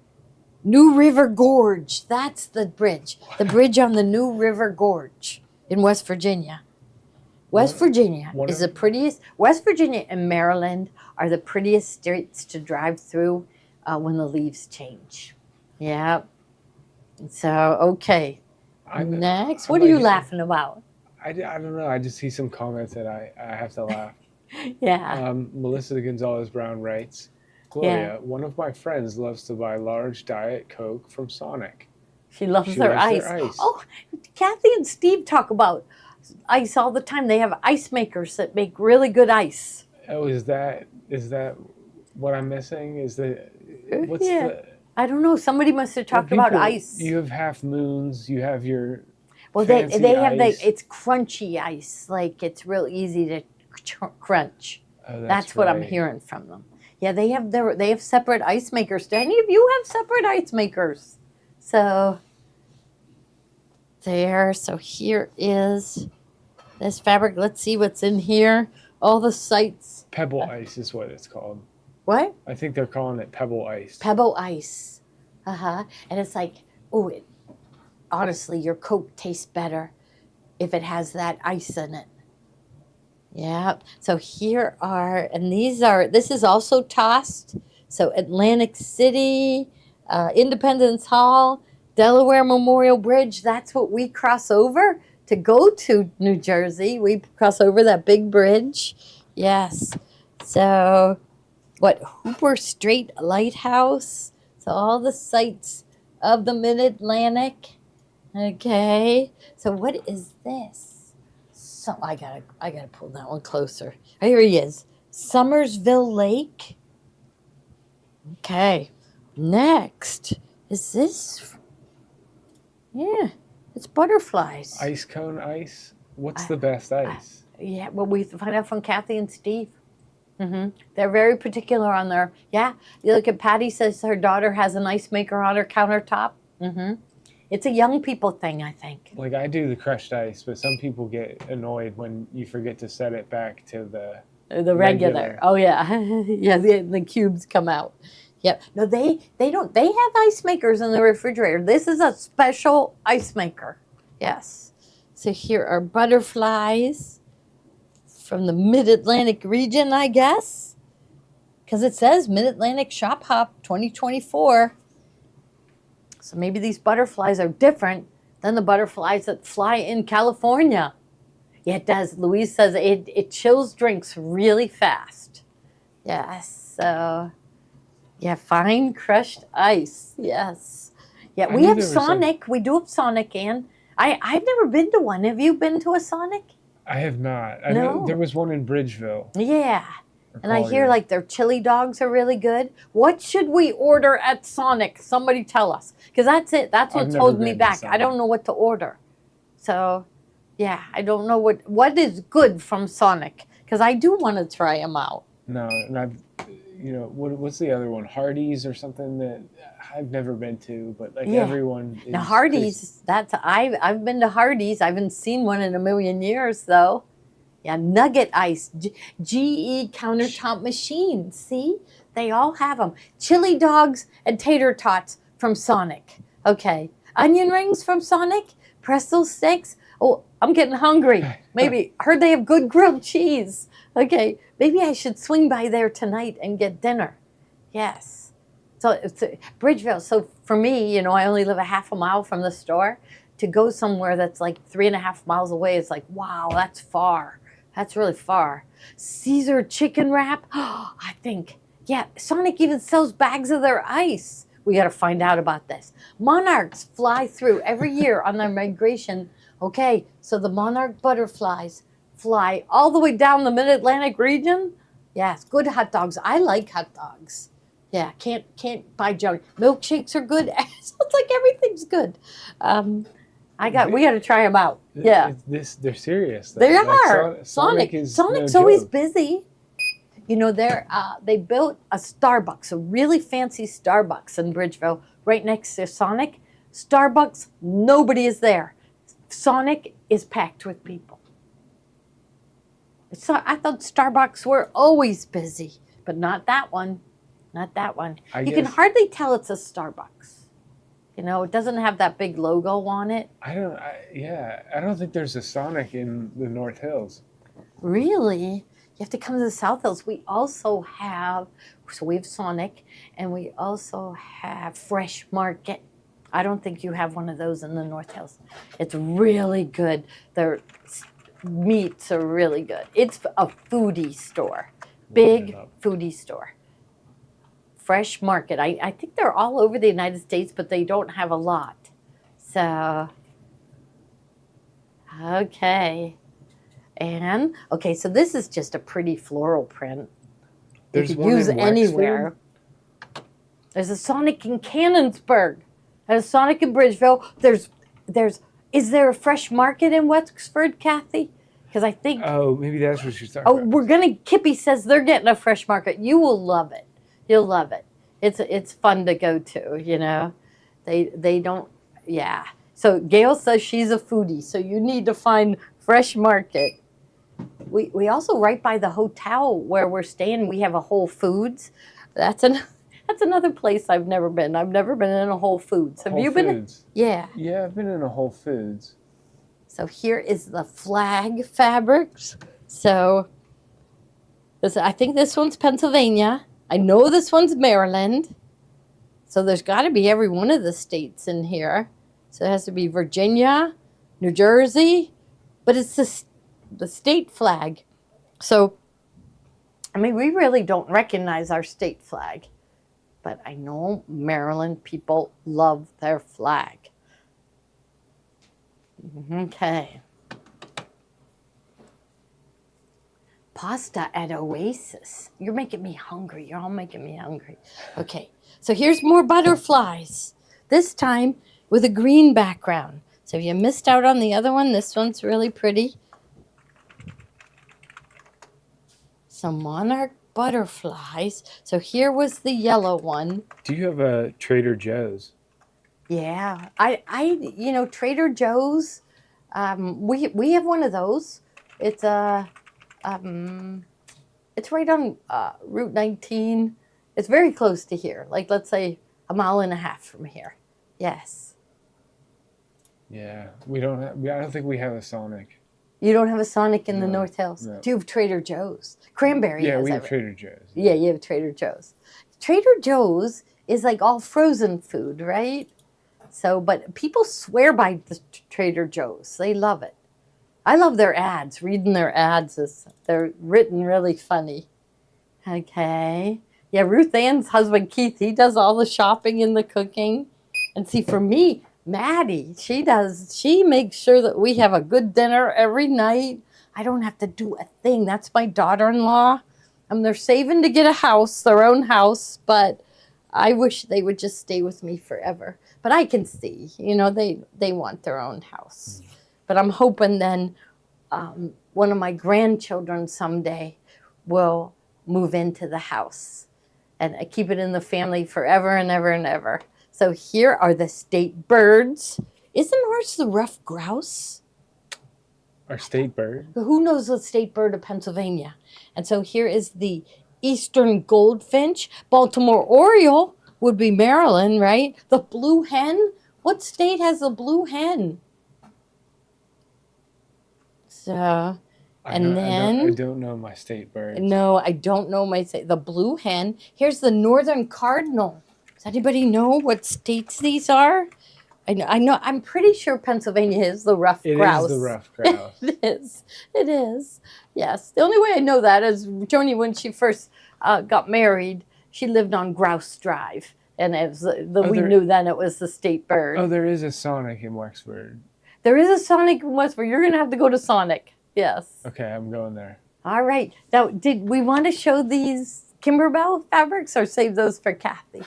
S3: New River Gorge, that's the bridge. The bridge on the New River Gorge in West Virginia. West Virginia is the prettiest. West Virginia and Maryland are the prettiest states to drive through when the leaves change. Yeah. So, okay. Next, what are you laughing about?
S2: I don't know. I just see some comments that I have to laugh.
S3: Yeah.
S2: Melissa Gonzalez Brown writes, Gloria, one of my friends loves to buy large Diet Coke from Sonic.
S3: She loves their ice. Oh, Kathy and Steve talk about ice all the time. They have ice makers that make really good ice.
S2: Oh, is that what I'm missing? What's the?
S3: I don't know. Somebody must have talked about ice.
S2: You have Half Moons. You have your.
S3: Well, they have it's crunchy ice. Like it's real easy to crunch.
S2: Oh,
S3: that's what I'm hearing from them. Yeah, they have separate ice makers. Do any of you have separate ice makers? So there. So here is this fabric. Let's see what's in here. All the sites.
S2: Pebble ice is what it's called.
S3: What?
S2: I think they're calling it pebble ice.
S3: Pebble ice. And it's like, honestly, your Coke tastes better if it has that ice in it. Yeah. So here this is also tossed. So Atlantic City, Independence Hall, Delaware Memorial Bridge. That's what we cross over to go to New Jersey. We cross over that big bridge. Yes. So Hooper Strait Lighthouse. So all the sites of the Mid-Atlantic. Okay. So what is this? So I gotta pull that one closer. Here he is. Summersville Lake. Okay. Next. Is this? Yeah. It's butterflies.
S2: Ice cone ice? What's the best ice?
S3: Yeah, well, we find out from Kathy and Steve. Mm-hmm. They're very particular on their, you look at Patty says her daughter has an ice maker on her countertop. Mm-hmm. It's a young people thing, I think.
S2: Like I do the crushed ice, but some people get annoyed when you forget to set it back to the
S3: regular. Oh yeah, yeah. The cubes come out. Yep. No, they don't. They have ice makers in the refrigerator. This is a special ice maker. Yes. So here are butterflies from the Mid-Atlantic region, I guess, because it says Mid-Atlantic Shop Hop 2024. So maybe these butterflies are different than the butterflies that fly in California. Yeah, it does. Louise says it chills drinks really fast. Yes. So, fine crushed ice. Yes. Yeah, we have Sonic. We do have Sonic, Ann. I've never been to one. Have you been to a Sonic?
S2: I have not. I know there was one in Bridgeville.
S3: Yeah. And I hear like their chili dogs are really good. What should we order at Sonic? Somebody tell us. Because that's it. That's what's holding me back. I don't know what to order. So, I don't know what is good from Sonic. Because I do want to try them out.
S2: No, and what's the other one? Hardee's or something that I've never been to, but like everyone is.
S3: Now Hardee's, I've been to Hardee's. I haven't seen one in a million years though. Yeah, Nugget Ice, GE countertop machine. See, they all have them. Chili dogs and tater tots from Sonic. Okay, onion rings from Sonic. Pretzel sticks. Oh, I'm getting hungry. Maybe heard they have good grilled cheese. Okay, maybe I should swing by there tonight and get dinner. Yes. So it's Bridgeville. So for me, I only live a half a mile from the store. To go somewhere that's like 3.5 miles away is like, wow, that's far. That's really far. Caesar chicken wrap. Oh, I think, yeah, Sonic even sells bags of their ice. We got to find out about this. Monarchs fly through every year on their migration. Okay, so the monarch butterflies fly all the way down the Mid-Atlantic region. Yes, good hot dogs. I like hot dogs. Yeah, can't buy junk. Milkshakes are good. So it's like everything's good. We got to try them out. Yeah,
S2: They're serious. Though.
S3: They
S2: Like,
S3: are. Sonic's
S2: no
S3: always
S2: joke.
S3: busy. They built a Starbucks, a really fancy Starbucks in Bridgeville, right next to Sonic. Starbucks, nobody is there. Sonic is packed with people. So I thought Starbucks were always busy, but not that one. Not that one. You can hardly tell it's a Starbucks. It doesn't have that big logo on it.
S2: I don't think there's a Sonic in the North Hills.
S3: Really? You have to come to the South Hills. We have Sonic, and we also have Fresh Market. I don't think you have one of those in the North Hills. It's really good. Their meats are really good. It's a foodie store, big foodie store. Fresh Market. I think they're all over the United States, but they don't have a lot. So, okay. And, so this is just a pretty floral print.
S2: There's
S3: you could
S2: one
S3: use
S2: in
S3: anywhere. There's a Sonic in Cannonsburg. There's a Sonic in Bridgeville. Is there a Fresh Market in Wexford, Kathy? Because I think.
S2: Oh, maybe that's what she's talking about.
S3: Kippy says they're getting a Fresh Market. You will love it. You'll love it. It's fun to go to, They don't, yeah. So Gail says she's a foodie, so you need to find Fresh Market. We also, right by the hotel where we're staying, we have a Whole Foods. That's another place I've never been. I've never been in a Whole Foods. Have you been?
S2: Foods.
S3: Yeah.
S2: Yeah, I've been in a Whole Foods.
S3: So here is the flag fabrics. So I think this one's Pennsylvania. I know this one's Maryland. So there's got to be every one of the states in here. So it has to be Virginia, New Jersey, but it's the state flag. So, we really don't recognize our state flag. But I know Maryland people love their flag. Okay. Pasta at Oasis. You're making me hungry. You're all making me hungry. Okay, so here's more butterflies. This time with a green background. So if you missed out on the other one, this one's really pretty. Some monarch butterflies. So here was the yellow one.
S2: Do you have a Trader Joe's?
S3: Yeah, I Trader Joe's. We have one of those. It's it's right on Route 19. It's very close to here. Like, let's say 1.5 miles from here. Yes.
S2: Yeah, I don't think we have a Sonic.
S3: You don't have a Sonic in the
S2: No,
S3: North Hills?
S2: no.
S3: Do you have Trader Joe's? Cranberry
S2: Yeah,
S3: has
S2: we have
S3: everything.
S2: Trader Joe's.
S3: Yeah, you have Trader Joe's. Trader Joe's is like all frozen food, right? So, but people swear by the Trader Joe's. They love it. I love their ads. Reading their ads they're written really funny. Okay. Yeah, Ruth Ann's husband Keith, he does all the shopping and the cooking. And see, for me, Maddie, she makes sure that we have a good dinner every night. I don't have to do a thing. That's my daughter-in-law. They're saving to get a house, their own house, but I wish they would just stay with me forever. But I can see, they want their own house. But I'm hoping then one of my grandchildren someday will move into the house and keep it in the family forever and ever and ever. So here are the state birds. Isn't ours the ruffed grouse?
S2: Our state bird?
S3: Who knows the state bird of Pennsylvania? And so here is the eastern goldfinch. Baltimore Oriole would be Maryland, right? The blue hen. What state has the blue hen? So,
S2: I don't know my state birds.
S3: No, I don't know my state. The blue hen. Here's the northern cardinal. Does anybody know what states these are? I'm pretty sure Pennsylvania is the ruffed grouse.
S2: It is the ruffed grouse.
S3: It is. It is. Yes. The only way I know that is Joni, when she first got married, she lived on Grouse Drive. And we knew then it was the state bird.
S2: Oh, there is a Sonic in Wexford.
S3: There is a Sonic in Wexford. You're going to have to go to Sonic. Yes.
S2: Okay, I'm going there.
S3: All right. Now, did we want to show these Kimberbell fabrics or save those for Kathy?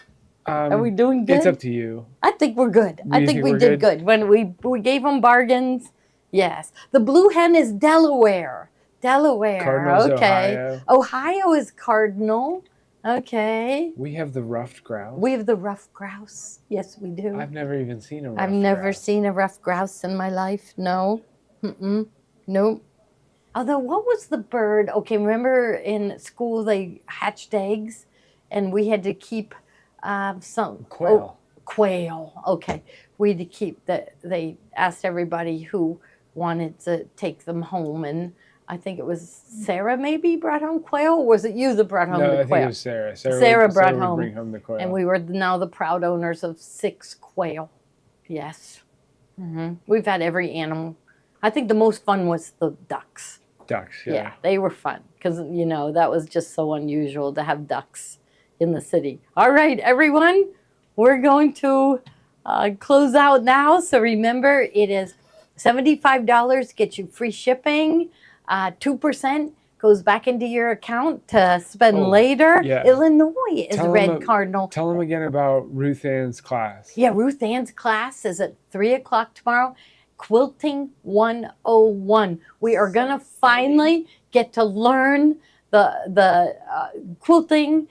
S3: Are we doing good?
S2: It's up to you.
S3: I think we're good. I think we did good. When we gave them bargains, yes. The blue hen is Delaware.
S2: Cardinal's
S3: okay. Ohio is cardinal. Okay.
S2: We have the ruffed grouse.
S3: We have the ruffed grouse. Yes, we do.
S2: I've never even seen a ruffed grouse.
S3: I've never seen a ruffed grouse in my life. No. Nope. Although, what was the bird? Okay, remember in school they hatched eggs and we had to keep some
S2: quail.
S3: Quail. Okay, we had to keep that. They asked everybody who wanted to take them home, and I think it was Sarah maybe brought home quail. Or was it you that brought home the quail?
S2: No, I think it was Sarah.
S3: Sarah brought
S2: would bring home the quail.
S3: And we were now the proud owners of 6 quail. Yes. We've had every animal. I think the most fun was the ducks.
S2: Ducks, yeah.
S3: Yeah, they were fun because, that was just so unusual to have ducks in the city. All right, everyone, we're going to close out now. So remember, it is $75, gets you free shipping. 2% goes back into your account to spend later.
S2: Yeah.
S3: Illinois is Cardinal.
S2: Tell them again about Ruth Ann's class.
S3: Yeah, Ruth Ann's class is at 3 o'clock tomorrow. Quilting 101. We are going to finally get to learn the quilting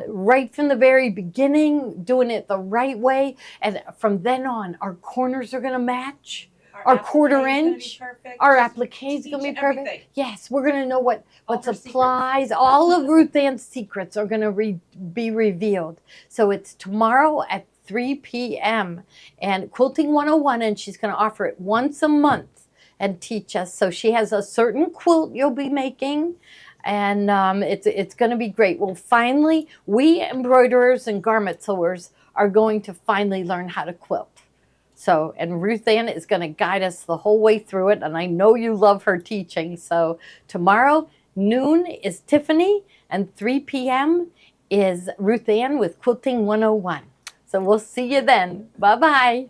S3: right from the very beginning, doing it the right way. And from then on, our corners are going to match. Our quarter inch, our applique is going to be perfect. Everything. Yes, we're going to know what supplies. All of Ruth Ann's secrets are going to be revealed. So it's tomorrow at 3 p.m. and Quilting 101, and she's going to offer it once a month and teach us. So she has a certain quilt you'll be making, and it's going to be great. Well, finally, we embroiderers and garment sewers are going to finally learn how to quilt. So, and Ruth Ann is going to guide us the whole way through it, and I know you love her teaching. So tomorrow, noon is Tiffany, and 3 p.m. is Ruth Ann with Quilting 101. So we'll see you then. Bye-bye.